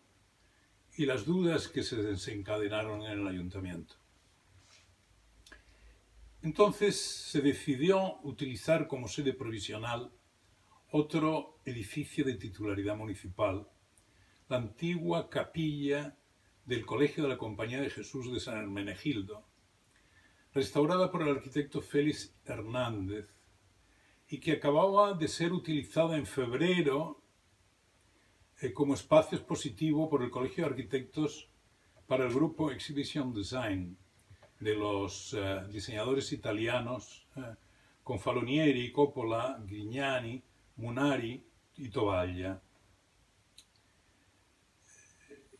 y las dudas que se desencadenaron en el ayuntamiento. Entonces se decidió utilizar como sede provisional otro edificio de titularidad municipal, la antigua capilla del Colegio de la Compañía de Jesús de San Hermenegildo, restaurada por el arquitecto Félix Hernández y que acababa de ser utilizada en febrero como espacio expositivo por el Colegio de Arquitectos para el grupo Exhibition Design de los diseñadores italianos Confalonieri, Coppola, Grignani, Munari y Tovaglia.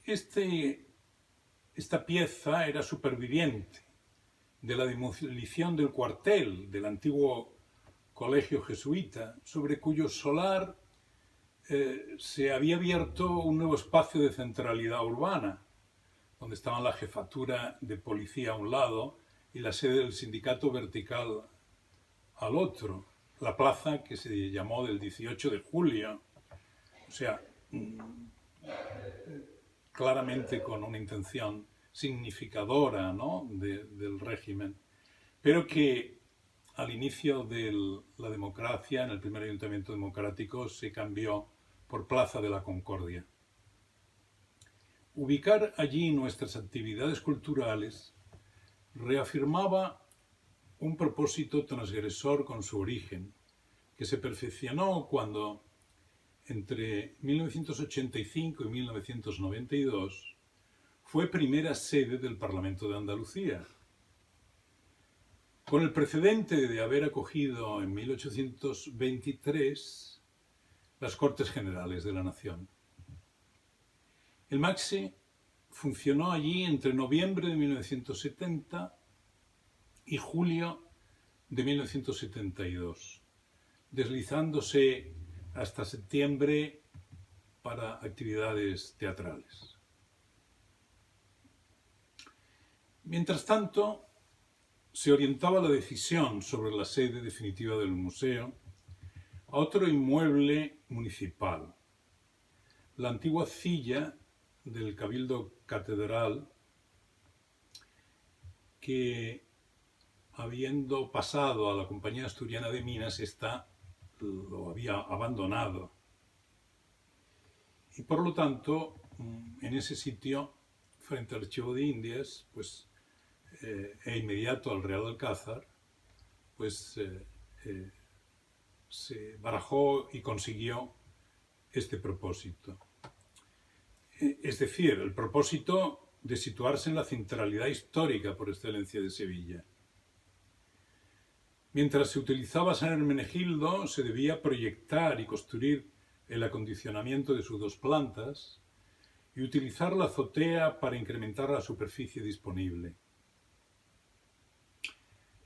Esta pieza era superviviente de la demolición del cuartel del antiguo colegio jesuita, sobre cuyo solar se había abierto un nuevo espacio de centralidad urbana, donde estaban la jefatura de policía a un lado y la sede del sindicato vertical al otro, la plaza que se llamó del 18 de julio, o sea, claramente con una intención significadora, ¿no?, del régimen, pero que al inicio de la democracia, en el primer ayuntamiento democrático, se cambió por Plaza de la Concordia. Ubicar allí nuestras actividades culturales reafirmaba un propósito transgresor con su origen, que se perfeccionó cuando, entre 1985 y 1992, fue primera sede del Parlamento de Andalucía, con el precedente de haber acogido en 1823 las Cortes Generales de la Nación. El MACSE funcionó allí entre noviembre de 1970 y julio de 1972, deslizándose hasta septiembre para actividades teatrales. Mientras tanto, se orientaba la decisión sobre la sede definitiva del museo a otro inmueble municipal, la antigua cilla del Cabildo Catedral, que, habiendo pasado a la Compañía Asturiana de Minas, lo había abandonado. Y por lo tanto, en ese sitio, frente al Archivo de Indias, e inmediato al Real Alcázar, se barajó y consiguió este propósito. Es decir, el propósito de situarse en la centralidad histórica por excelencia de Sevilla. Mientras se utilizaba San Hermenegildo, se debía proyectar y construir el acondicionamiento de sus dos plantas y utilizar la azotea para incrementar la superficie disponible.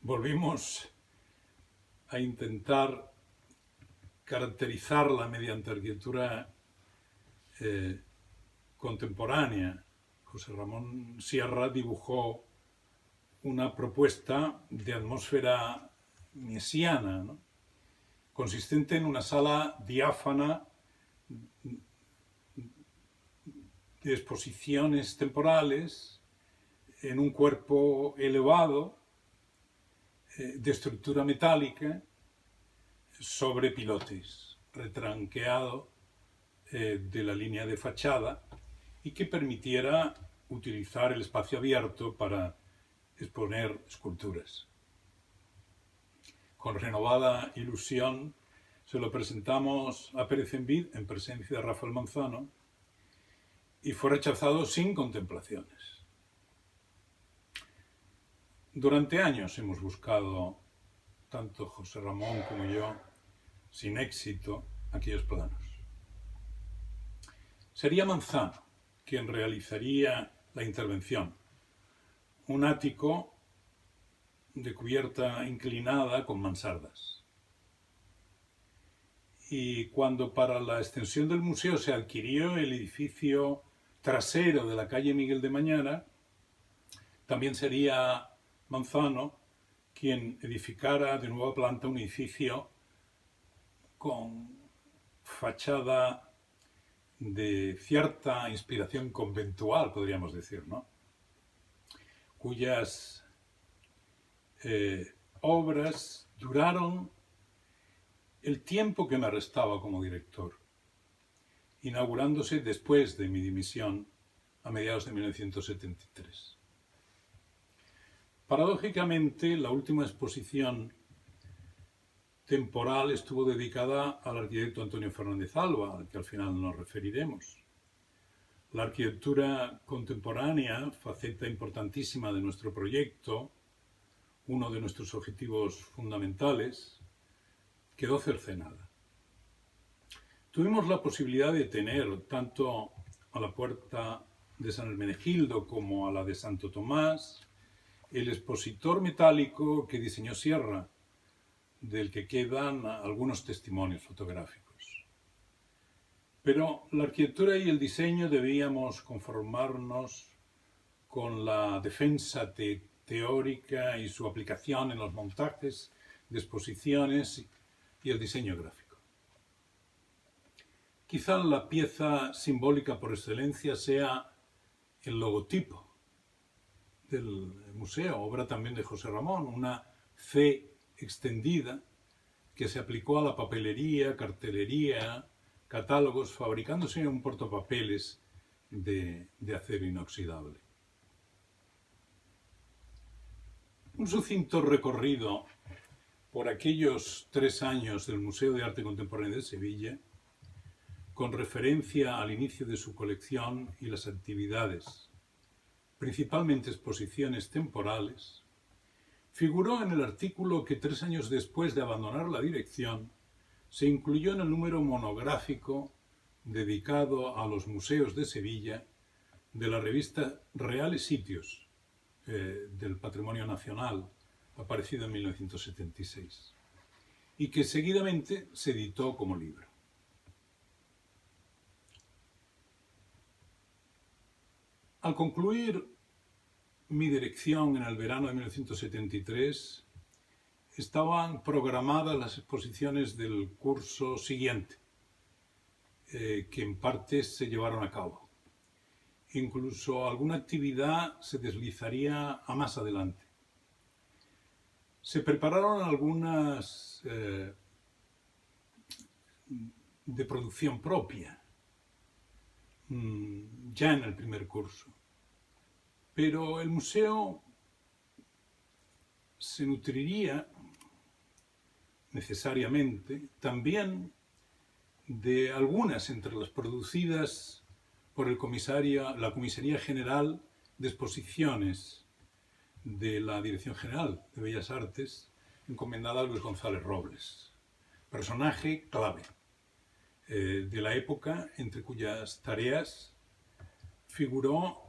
Volvimos a intentar caracterizarla mediante arquitectura contemporánea. José Ramón Sierra dibujó una propuesta de atmósfera mesiana, ¿no?, consistente en una sala diáfana de exposiciones temporales, en un cuerpo elevado, de estructura metálica, sobre pilotes, retranqueado de la línea de fachada, y que permitiera utilizar el espacio abierto para exponer esculturas. Con renovada ilusión se lo presentamos a Pérez Envid en presencia de Rafael Manzano y fue rechazado sin contemplaciones. Durante años hemos buscado, tanto José Ramón como yo, sin éxito, aquellos planos. Sería Manzano quien realizaría la intervención. Un ático de cubierta inclinada con mansardas. Y cuando para la extensión del museo se adquirió el edificio trasero de la calle Miguel de Mañara, también sería Manzano quien edificara de nueva planta un edificio con fachada de cierta inspiración conventual, podríamos decir, ¿no?, cuyas obras duraron el tiempo que me restaba como director, inaugurándose después de mi dimisión a mediados de 1973. Paradójicamente, la última exposición temporal estuvo dedicada al arquitecto Antonio Fernández Alba, al que al final nos referiremos. La arquitectura contemporánea, faceta importantísima de nuestro proyecto, uno de nuestros objetivos fundamentales, quedó cercenada. Tuvimos la posibilidad de tener, tanto a la puerta de San Hermenegildo como a la de Santo Tomás, el expositor metálico que diseñó Sierra, del que quedan algunos testimonios fotográficos. Pero la arquitectura y el diseño debíamos conformarnos con la defensa teórica y su aplicación en los montajes de exposiciones y el diseño gráfico. Quizá la pieza simbólica por excelencia sea el logotipo del museo, obra también de José Ramón, una C extendida que se aplicó a la papelería, cartelería, catálogos, fabricándose un portapapeles de acero inoxidable. Un sucinto recorrido por aquellos 3 años del Museo de Arte Contemporáneo de Sevilla, con referencia al inicio de su colección y las actividades, principalmente exposiciones temporales, figuró en el artículo que 3 años después de abandonar la dirección se incluyó en el número monográfico dedicado a los museos de Sevilla de la revista Reales Sitios del Patrimonio Nacional, aparecido en 1976, y que seguidamente se editó como libro. Al concluir mi dirección en el verano de 1973, estaban programadas las exposiciones del curso siguiente, que en parte se llevaron a cabo. Incluso alguna actividad se deslizaría a más adelante. Se prepararon algunas de producción propia, ya en el primer curso. Pero el museo se nutriría necesariamente también de algunas entre las producidas por la Comisaría General de Exposiciones de la Dirección General de Bellas Artes, encomendada a Luis González Robles, personaje clave de la época, entre cuyas tareas figuró,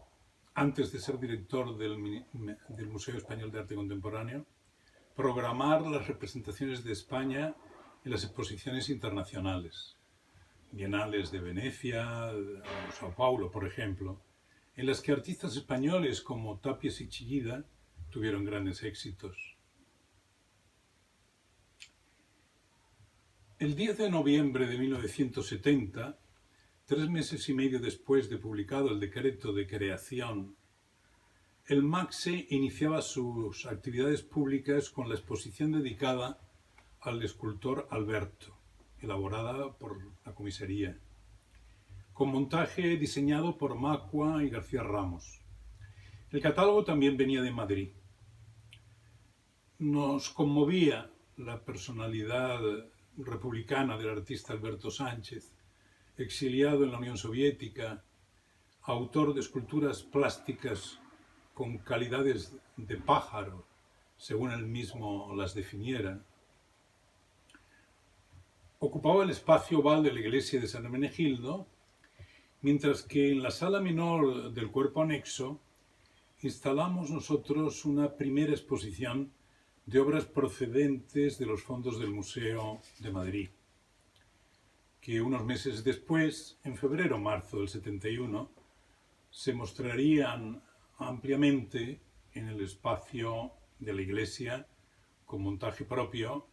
antes de ser director del Museo Español de Arte Contemporáneo, programar las representaciones de España en las exposiciones internacionales, bienales de Venecia, o Sao Paulo, por ejemplo, en las que artistas españoles como Tapies y Chillida tuvieron grandes éxitos. El 10 de noviembre de 1970, 3 meses y medio después de publicado el decreto de creación, el MACSE iniciaba sus actividades públicas con la exposición dedicada al escultor Alberto, elaborada por la comisaría, con montaje diseñado por Macua y García Ramos. El catálogo también venía de Madrid. Nos conmovía la personalidad republicana del artista Alberto Sánchez, exiliado en la Unión Soviética, autor de esculturas plásticas con calidades de pájaro, según él mismo las definiera. Ocupaba el espacio oval de la iglesia de San Hermenegildo, mientras que en la sala menor del cuerpo anexo instalamos nosotros una primera exposición de obras procedentes de los fondos del Museo de Madrid, que unos meses después, en febrero o marzo del 71, se mostrarían ampliamente en el espacio de la iglesia con montaje propio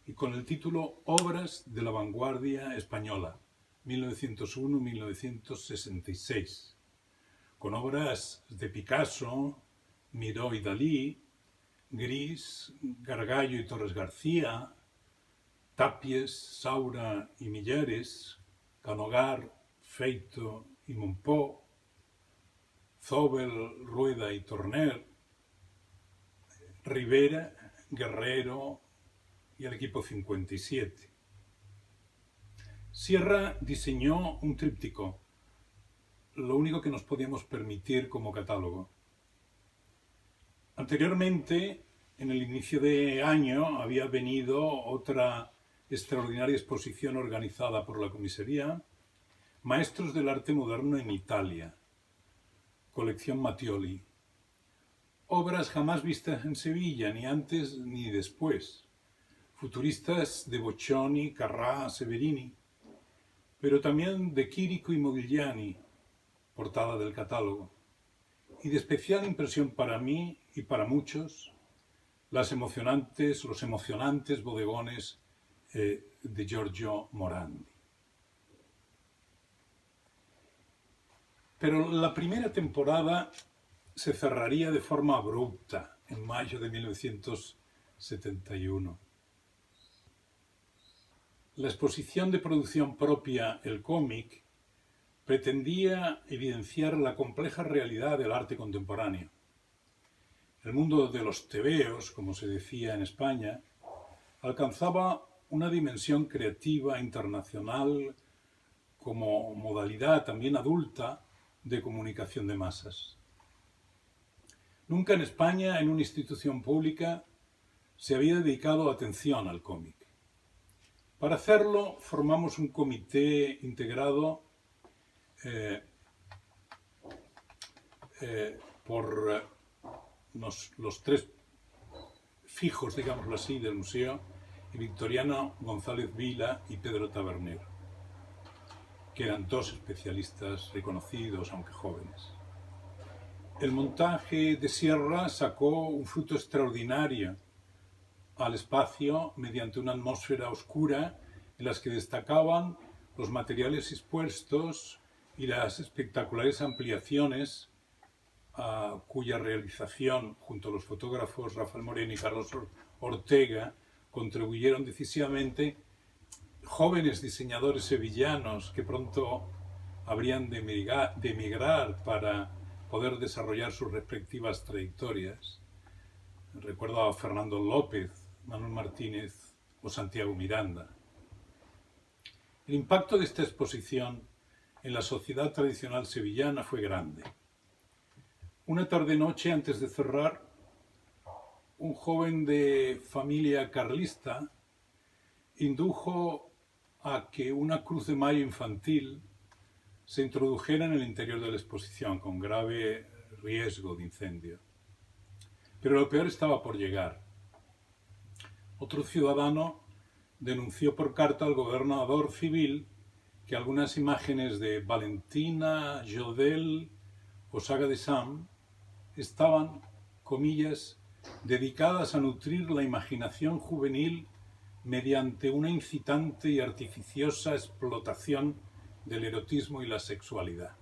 y con el título Obras de la Vanguardia Española, 1901-1966, con obras de Picasso, Miró y Dalí, Gris, Gargallo y Torres García, Tapies, Saura y Millares, Canogar, Feito y Monpó, Zobel, Rueda y Torner, Rivera, Guerrero, y el equipo 57. Sierra diseñó un tríptico, lo único que nos podíamos permitir como catálogo. Anteriormente, en el inicio de año, había venido otra extraordinaria exposición organizada por la comisaría, Maestros del Arte Moderno en Italia, colección Mattioli. Obras jamás vistas en Sevilla, ni antes ni después. Futuristas de Boccioni, Carrà, Severini, pero también de Chirico y Modigliani, portada del catálogo. Y de especial impresión para mí y para muchos, los emocionantes bodegones de Giorgio Morandi. Pero la primera temporada se cerraría de forma abrupta en mayo de 1971. La exposición de producción propia El Cómic pretendía evidenciar la compleja realidad del arte contemporáneo. El mundo de los tebeos, como se decía en España, alcanzaba una dimensión creativa internacional como modalidad también adulta de comunicación de masas. Nunca en España, en una institución pública, se había dedicado atención al cómic. Para hacerlo, formamos un comité integrado por los tres fijos, digámoslo así, del museo, y Victoriano González Vila y Pedro Tabernero, que eran dos especialistas reconocidos, aunque jóvenes. El montaje de Sierra sacó un fruto extraordinario al espacio mediante una atmósfera oscura en las que destacaban los materiales expuestos y las espectaculares ampliaciones cuya realización, junto a los fotógrafos Rafael Moreno y Carlos Ortega, contribuyeron decisivamente jóvenes diseñadores sevillanos que pronto habrían de emigrar para poder desarrollar sus respectivas trayectorias. Recuerdo a Fernando López, Manuel Martínez o Santiago Miranda. El impacto de esta exposición en la sociedad tradicional sevillana fue grande. Una tarde-noche antes de cerrar, un joven de familia carlista indujo a que una cruz de mayo infantil se introdujera en el interior de la exposición con grave riesgo de incendio. Pero lo peor estaba por llegar. Otro ciudadano denunció por carta al gobernador civil que algunas imágenes de Valentina, Jodel o Saga de Sam estaban, comillas, dedicadas a nutrir la imaginación juvenil mediante una incitante y artificiosa explotación del erotismo y la sexualidad.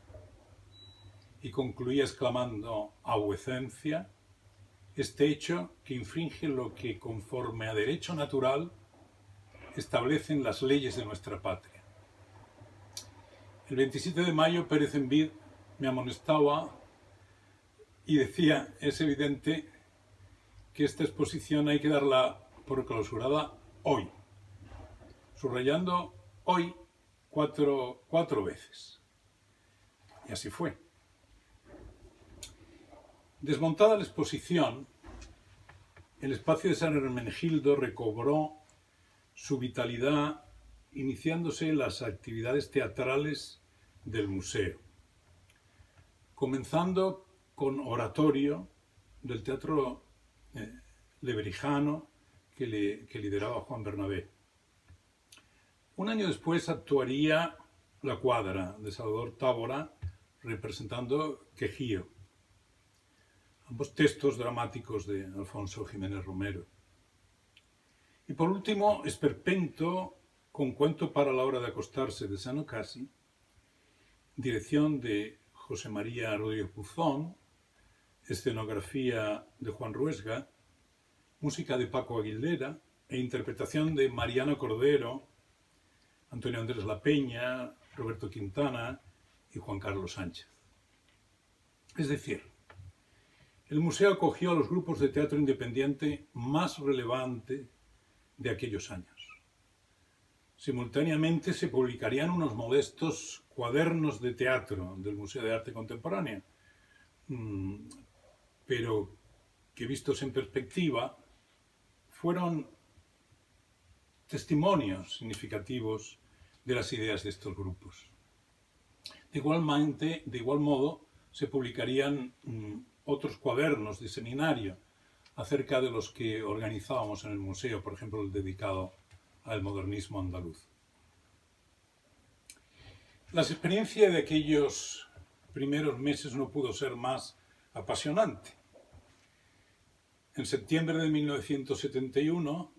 Y concluía exclamando, a vuecencia, este hecho que infringe lo que, conforme a derecho natural, establecen las leyes de nuestra patria. El 27 de mayo Pérez Envid me amonestaba y decía, es evidente que esta exposición hay que darla por clausurada hoy, subrayando hoy cuatro veces. Y así fue. Desmontada la exposición, el espacio de San Hermenegildo recobró su vitalidad iniciándose las actividades teatrales del museo, comenzando con oratorio del Teatro Leberijano que lideraba Juan Bernabé. Un año después actuaría La Cuadra de Salvador Tábora representando Quejío, ambos textos dramáticos de Alfonso Jiménez Romero. Y por último, Esperpento, con cuento para la hora de acostarse de Sano Casi, dirección de José María Rodríguez Puzón, escenografía de Juan Ruesga, música de Paco Aguilera e interpretación de Mariano Cordero, Antonio Andrés La Peña, Roberto Quintana y Juan Carlos Sánchez. Es decir, el museo acogió a los grupos de teatro independiente más relevantes de aquellos años. Simultáneamente se publicarían unos modestos cuadernos de teatro del Museo de Arte Contemporánea, pero que vistos en perspectiva fueron testimonios significativos de las ideas de estos grupos. De igual modo, se publicarían otros cuadernos de seminario acerca de los que organizábamos en el museo, por ejemplo, el dedicado al modernismo andaluz. La experiencia de aquellos primeros meses no pudo ser más apasionante. En septiembre de 1971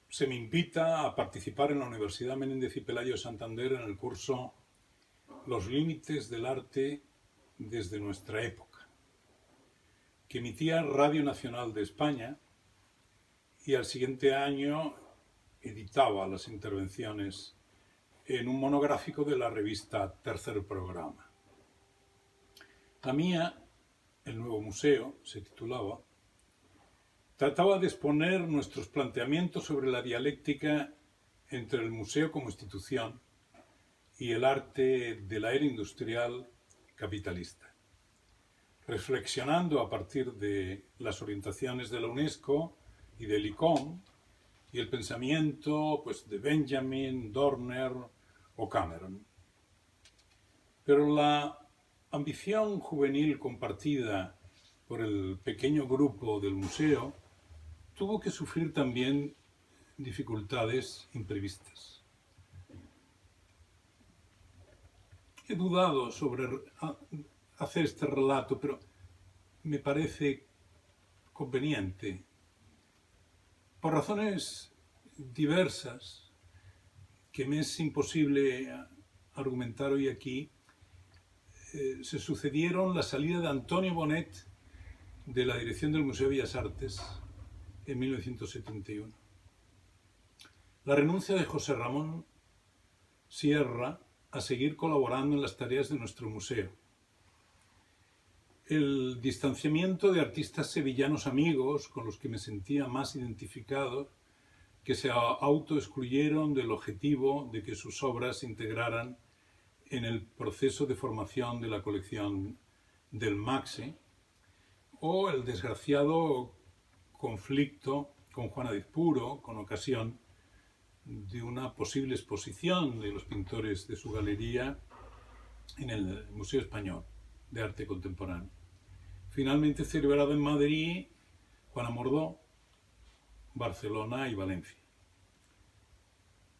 se me invita a participar en la Universidad Menéndez y Pelayo de Santander en el curso Los límites del arte desde nuestra época, que emitía Radio Nacional de España, y al siguiente año editaba las intervenciones en un monográfico de la revista Tercer Programa. La mía, El Nuevo Museo, se titulaba, trataba de exponer nuestros planteamientos sobre la dialéctica entre el museo como institución y el arte de la era industrial capitalista, reflexionando a partir de las orientaciones de la UNESCO y del ICOM y el pensamiento de Benjamin, Dorner o Cameron. Pero la ambición juvenil compartida por el pequeño grupo del museo tuvo que sufrir también dificultades imprevistas. He dudado sobre hacer este relato, pero me parece conveniente. Por razones diversas, que me es imposible argumentar hoy aquí, se sucedieron la salida de Antonio Bonet de la dirección del Museo de Bellas Artes en 1971. La renuncia de José Ramón Sierra a seguir colaborando en las tareas de nuestro museo. El distanciamiento de artistas sevillanos amigos con los que me sentía más identificado, que se autoexcluyeron del objetivo de que sus obras se integraran en el proceso de formación de la colección del MAXE, o el desgraciado conflicto con Juana Dizpuro con ocasión de una posible exposición de los pintores de su galería en el Museo Español de Arte Contemporáneo, finalmente celebrado en Madrid, Juan Amordó, Barcelona y Valencia.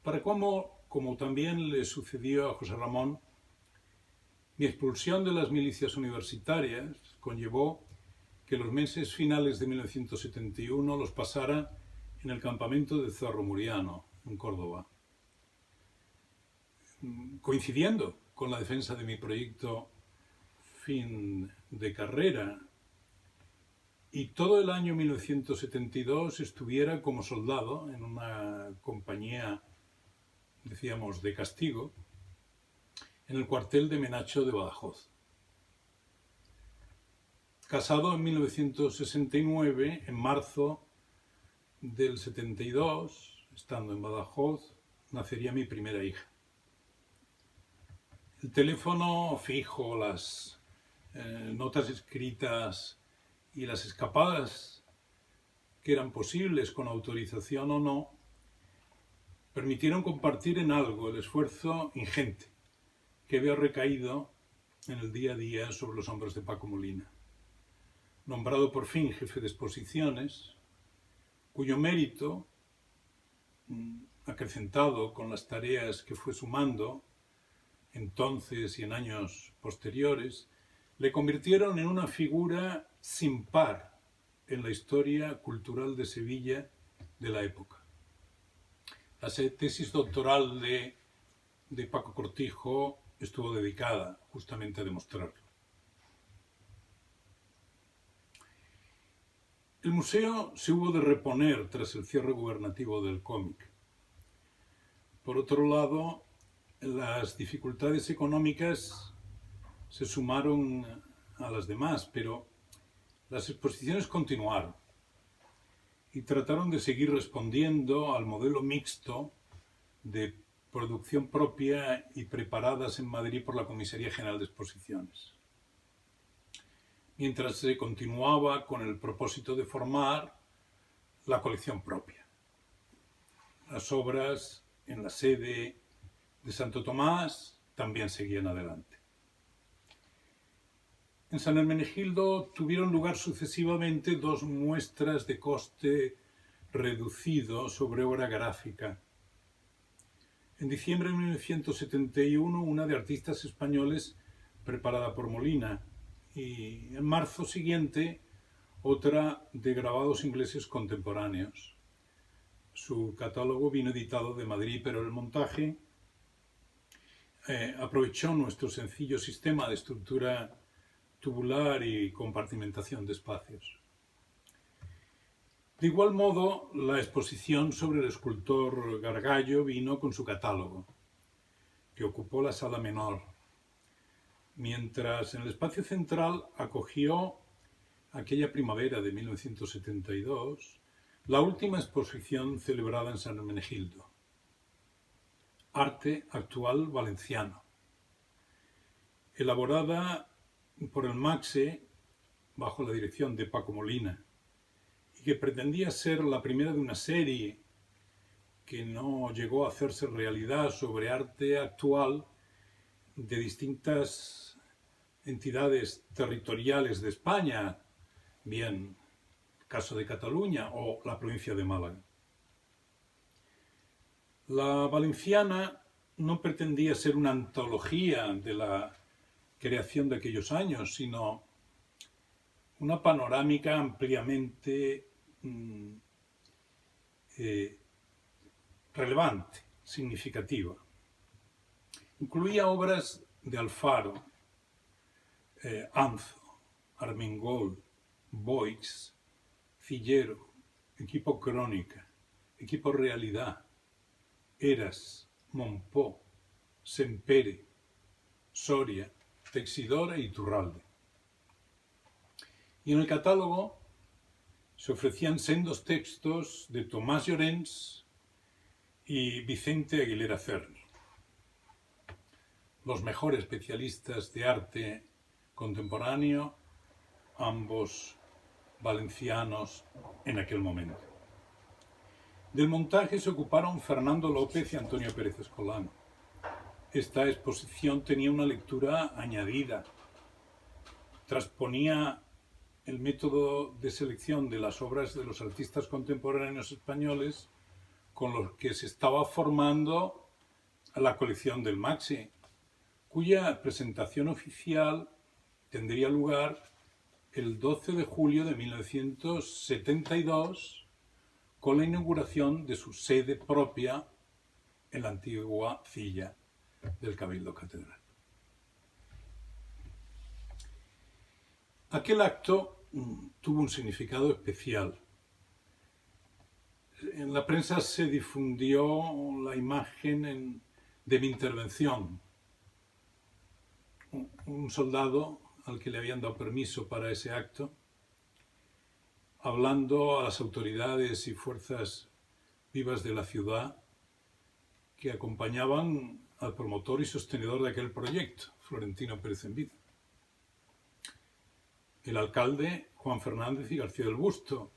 Para como también le sucedió a José Ramón, mi expulsión de las milicias universitarias conllevó que los meses finales de 1971 los pasara en el campamento de Cerro Muriano, en Córdoba, coincidiendo con la defensa de mi proyecto fin de carrera, y todo el año 1972 estuviera como soldado en una compañía, decíamos, de castigo, en el cuartel de Menacho de Badajoz. Casado en 1969, en marzo del 72, estando en Badajoz, nacería mi primera hija. El teléfono fijo, las notas escritas y las escapadas que eran posibles con autorización o no, permitieron compartir en algo el esfuerzo ingente que había recaído en el día a día sobre los hombros de Paco Molina, nombrado por fin jefe de exposiciones, cuyo mérito, acrecentado con las tareas que fue sumando entonces y en años posteriores, le convirtieron en una figura sin par en la historia cultural de Sevilla de la época. La tesis doctoral de Paco Cortijo estuvo dedicada justamente a demostrarlo. El museo se hubo de reponer tras el cierre gubernativo del cómic. Por otro lado, las dificultades económicas se sumaron a las demás, pero las exposiciones continuaron. y trataron de seguir respondiendo al modelo mixto de producción propia y preparadas en Madrid por la Comisaría General de Exposiciones. Mientras se continuaba con el propósito de formar la colección propia. Las obras en la sede de Santo Tomás también seguían adelante. En San Hermenegildo tuvieron lugar sucesivamente 2 muestras de coste reducido sobre obra gráfica. En diciembre de 1971, una de artistas españoles preparada por Molina, y en marzo siguiente otra de grabados ingleses contemporáneos. Su catálogo vino editado de Madrid, pero el montaje aprovechó nuestro sencillo sistema de estructura tubular y compartimentación de espacios. De igual modo, la exposición sobre el escultor Gargallo vino con su catálogo, que ocupó la sala menor, mientras en el espacio central acogió aquella primavera de 1972 la última exposición celebrada en San Hermenegildo, Arte Actual Valenciano, elaborada por el MACSE bajo la dirección de Paco Molina, y que pretendía ser la primera de una serie que no llegó a hacerse realidad sobre arte actual de distintas entidades territoriales de España, bien el caso de Cataluña o la provincia de Málaga. La valenciana no pretendía ser una antología de la creación de aquellos años, sino una panorámica ampliamente relevante, significativa. Incluía obras de Alfaro, Anzo, Armengol, Boix, Cillero, Equipo Crónica, Equipo Realidad, Eras, Monpó, Sempere, Soria, Texidora y Iturralde. Y en el catálogo se ofrecían sendos textos de Tomás Llorens y Vicente Aguilera Cerny, los mejores especialistas de arte contemporáneo, ambos valencianos en aquel momento. Del montaje se ocuparon Fernando López y Antonio Pérez Escolano. Esta exposición tenía una lectura añadida, transponía el método de selección de las obras de los artistas contemporáneos españoles con los que se estaba formando la colección del MACSE, cuya presentación oficial tendría lugar el 12 de julio de 1972 con la inauguración de su sede propia en la antigua Cilla del Cabildo Catedral. Aquel acto tuvo un significado especial. En la prensa se difundió la imagen de mi intervención. Un soldado al que le habían dado permiso para ese acto, hablando a las autoridades y fuerzas vivas de la ciudad que acompañaban al promotor y sostenedor de aquel proyecto, Florentino Pérez Envido. El alcalde Juan Fernández y García del Busto,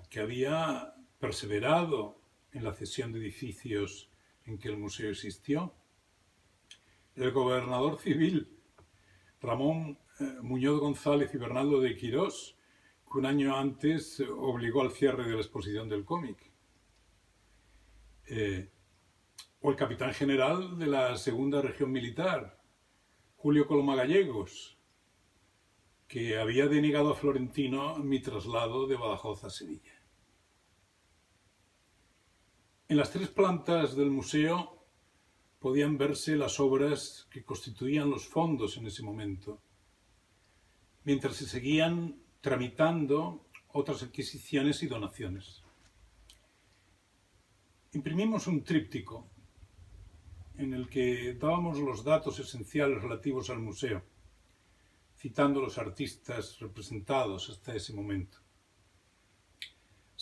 que había perseverado en la cesión de edificios en que el museo existió. El gobernador civil Ramón Muñoz González y Bernardo de Quirós, que un año antes obligó al cierre de la exposición del cómic. O el capitán general de la Segunda Región Militar, Julio Coloma Gallegos, que había denegado a Florentino mi traslado de Badajoz a Sevilla. En las 3 plantas del museo podían verse las obras que constituían los fondos en ese momento, mientras se seguían tramitando otras adquisiciones y donaciones. Imprimimos un tríptico en el que dábamos los datos esenciales relativos al museo, citando los artistas representados hasta ese momento.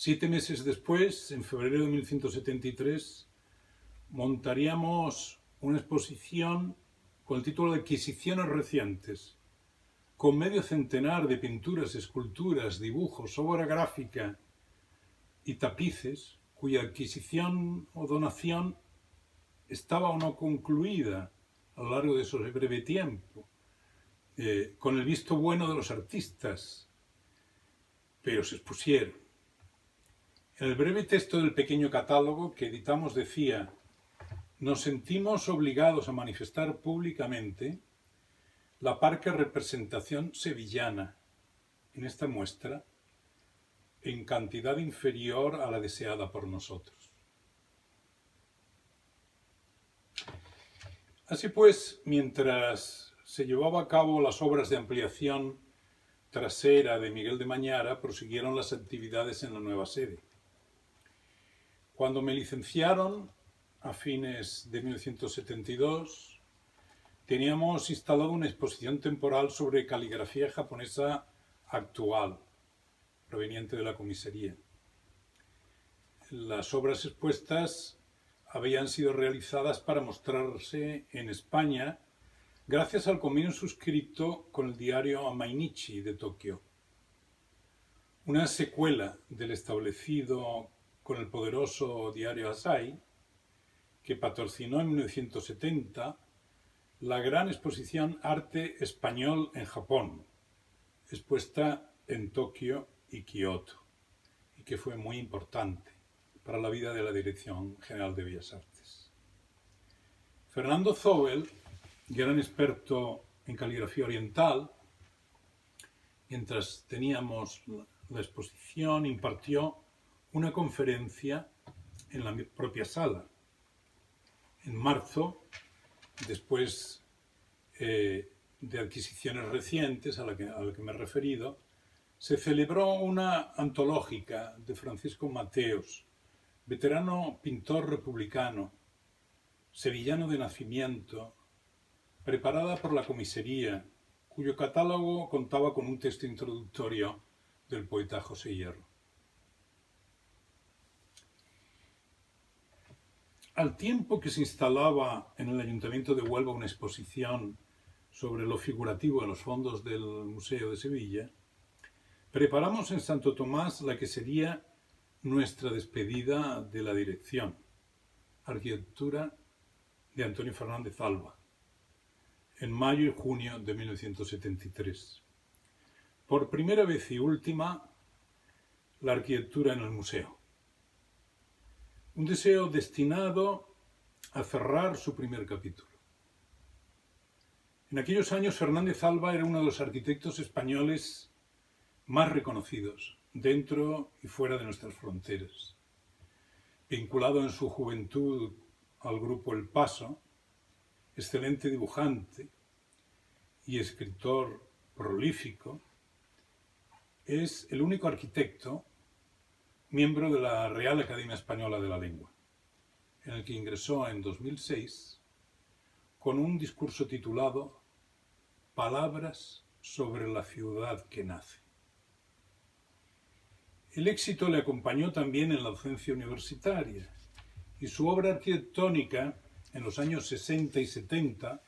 7 meses después, en febrero de 1173, montaríamos una exposición con el título de Adquisiciones recientes, con medio centenar de pinturas, esculturas, dibujos, obra gráfica y tapices, cuya adquisición o donación estaba o no concluida a lo largo de ese breve tiempo, con el visto bueno de los artistas, pero se expusieron. En el breve texto del pequeño catálogo que editamos decía: nos sentimos obligados a manifestar públicamente la parca representación sevillana en esta muestra en cantidad inferior a la deseada por nosotros. Así pues, mientras se llevaba a cabo las obras de ampliación trasera de Miguel de Mañara, prosiguieron las actividades en la nueva sede. Cuando me licenciaron, a fines de 1972, teníamos instalado una exposición temporal sobre caligrafía japonesa actual, proveniente de la comisaría. Las obras expuestas habían sido realizadas para mostrarse en España gracias al convenio suscrito con el diario Mainichi de Tokio. Una secuela del establecido con el poderoso diario Asahi, que patrocinó en 1970 la gran exposición Arte Español en Japón, expuesta en Tokio y Kioto, y que fue muy importante para la vida de la Dirección General de Bellas Artes. Fernando Zobel, gran experto en caligrafía oriental, mientras teníamos la exposición, impartió una conferencia en la propia sala. En marzo, después de adquisiciones recientes a la que me he referido, se celebró una antológica de Francisco Mateos, veterano pintor republicano, sevillano de nacimiento, preparada por la comisaría, cuyo catálogo contaba con un texto introductorio del poeta José Hierro. Al tiempo que se instalaba en el Ayuntamiento de Huelva una exposición sobre lo figurativo en los fondos del Museo de Sevilla, preparamos en Santo Tomás la que sería nuestra despedida de la dirección, arquitectura de Antonio Fernández Alba, en mayo y junio de 1973. Por primera vez y última, la arquitectura en el museo. Un deseo destinado a cerrar su primer capítulo. En aquellos años Fernández Alba era uno de los arquitectos españoles más reconocidos, dentro y fuera de nuestras fronteras. Vinculado en su juventud al grupo El Paso, excelente dibujante y escritor prolífico, es el único arquitecto miembro de la Real Academia Española de la Lengua, en el que ingresó en 2006 con un discurso titulado Palabras sobre la ciudad que nace. El éxito le acompañó también en la docencia universitaria y su obra arquitectónica en los años 60 y 70,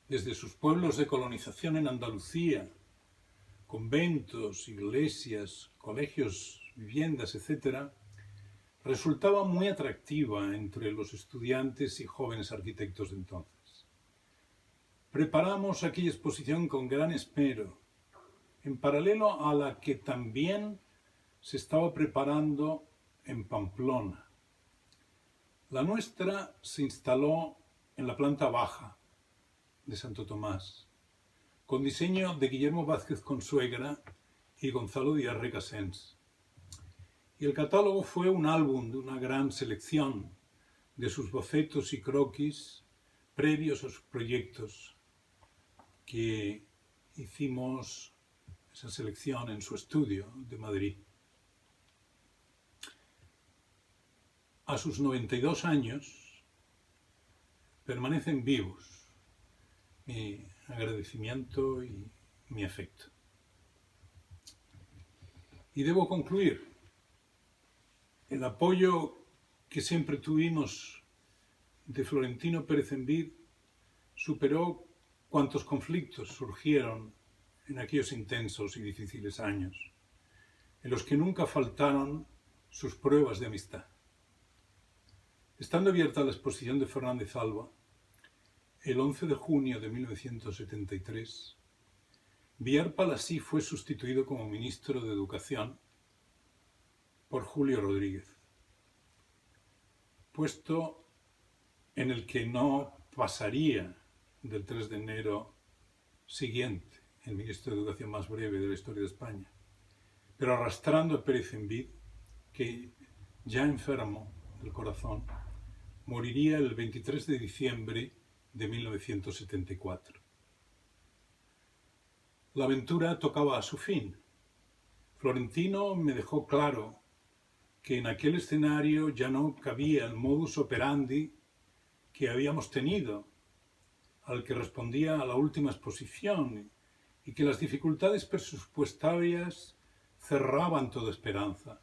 desde sus pueblos de colonización en Andalucía, conventos, iglesias, colegios, viviendas, etc., resultaba muy atractiva entre los estudiantes y jóvenes arquitectos de entonces. Preparamos aquella exposición con gran esmero, en paralelo a la que también se estaba preparando en Pamplona. La nuestra se instaló en la planta baja de Santo Tomás, con diseño de Guillermo Vázquez Consuegra y Gonzalo Díaz Recasens. Y el catálogo fue un álbum de una gran selección de sus bocetos y croquis previos a sus proyectos, que hicimos esa selección en su estudio de Madrid. A sus 92 años permanecen vivos mi agradecimiento y mi afecto. Y debo concluir El apoyo que siempre tuvimos de Florentino Pérez Envid superó cuantos conflictos surgieron en aquellos intensos y difíciles años, en los que nunca faltaron sus pruebas de amistad. Estando abierta la exposición de Fernández Alba, el 11 de junio de 1973, Villar Palasí fue sustituido como ministro de Educación por Julio Rodríguez, puesto en el que no pasaría del 3 de enero siguiente, el ministro de Educación más breve de la historia de España, pero arrastrando a Pérez Envid, que ya enfermo del corazón, moriría el 23 de diciembre de 1974. La aventura tocaba a su fin. Florentino me dejó claro que en aquel escenario ya no cabía el modus operandi que habíamos tenido, al que respondía a la última exposición, y que las dificultades presupuestarias cerraban toda esperanza.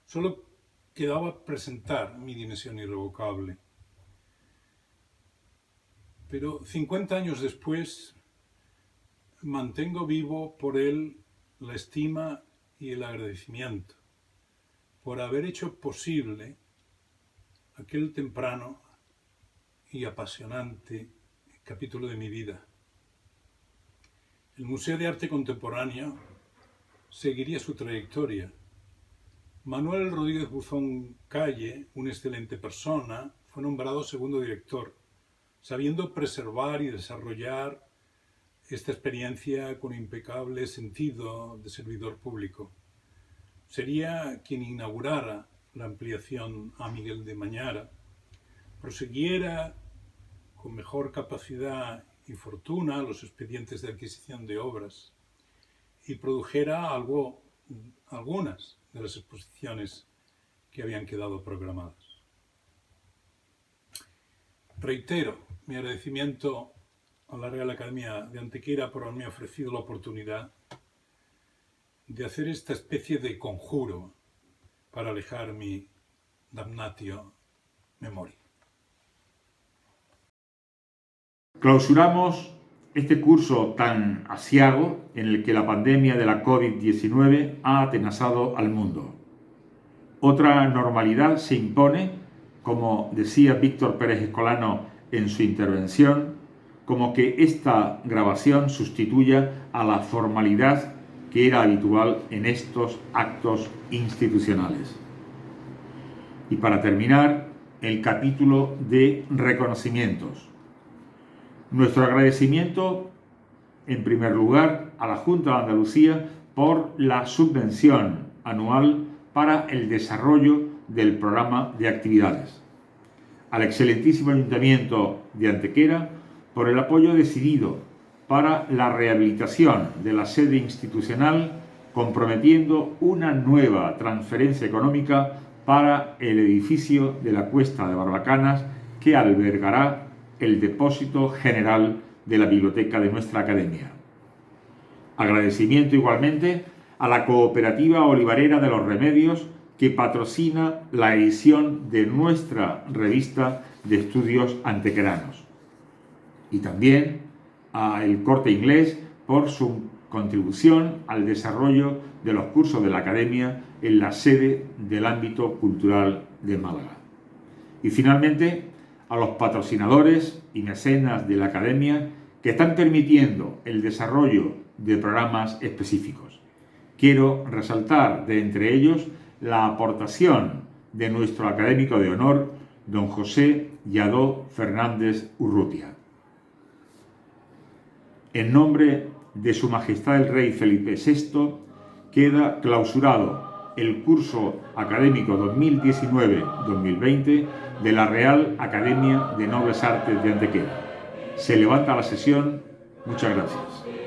Solo quedaba presentar mi dimisión irrevocable. Pero 50 años después, mantengo vivo por él la estima y el agradecimiento por haber hecho posible aquel temprano y apasionante capítulo de mi vida. El Museo de Arte Contemporáneo seguiría su trayectoria. Manuel Rodríguez Buzón Calle, una excelente persona, fue nombrado segundo director, sabiendo preservar y desarrollar esta experiencia con impecable sentido de servidor público. Sería quien inaugurara la ampliación a Miguel de Mañara, prosiguiera con mejor capacidad y fortuna los expedientes de adquisición de obras y produjera algunas de las exposiciones que habían quedado programadas. Reitero mi agradecimiento a la Real Academia de Antequera por haberme ofrecido la oportunidad de hacer esta especie de conjuro para alejar mi damnatio memoria. Clausuramos este curso tan aciago en el que la pandemia de la COVID-19 ha atenazado al mundo. Otra normalidad se impone, como decía Víctor Pérez Escolano en su intervención, como que esta grabación sustituya a la formalidad que era habitual en estos actos institucionales. Y para terminar, el capítulo de reconocimientos. Nuestro agradecimiento, en primer lugar, a la Junta de Andalucía por la subvención anual para el desarrollo del programa de actividades. Al excelentísimo Ayuntamiento de Antequera por el apoyo decidido para la rehabilitación de la sede institucional, comprometiendo una nueva transferencia económica para el edificio de la Cuesta de Barbacanas, que albergará el depósito general de la biblioteca de nuestra academia. Agradecimiento igualmente a la Cooperativa Olivarera de los Remedios, que patrocina la edición de nuestra revista de estudios antequeranos. Y también a El Corte Inglés por su contribución al desarrollo de los cursos de la academia en la sede del ámbito cultural de Málaga. Y finalmente, a los patrocinadores y mecenas de la academia que están permitiendo el desarrollo de programas específicos. Quiero resaltar de entre ellos la aportación de nuestro académico de honor, don José Lladó Fernández Urrutia. En nombre de Su Majestad el Rey Felipe VI, queda clausurado el curso académico 2019-2020 de la Real Academia de Nobles Artes de Antequera. Se levanta la sesión. Muchas gracias.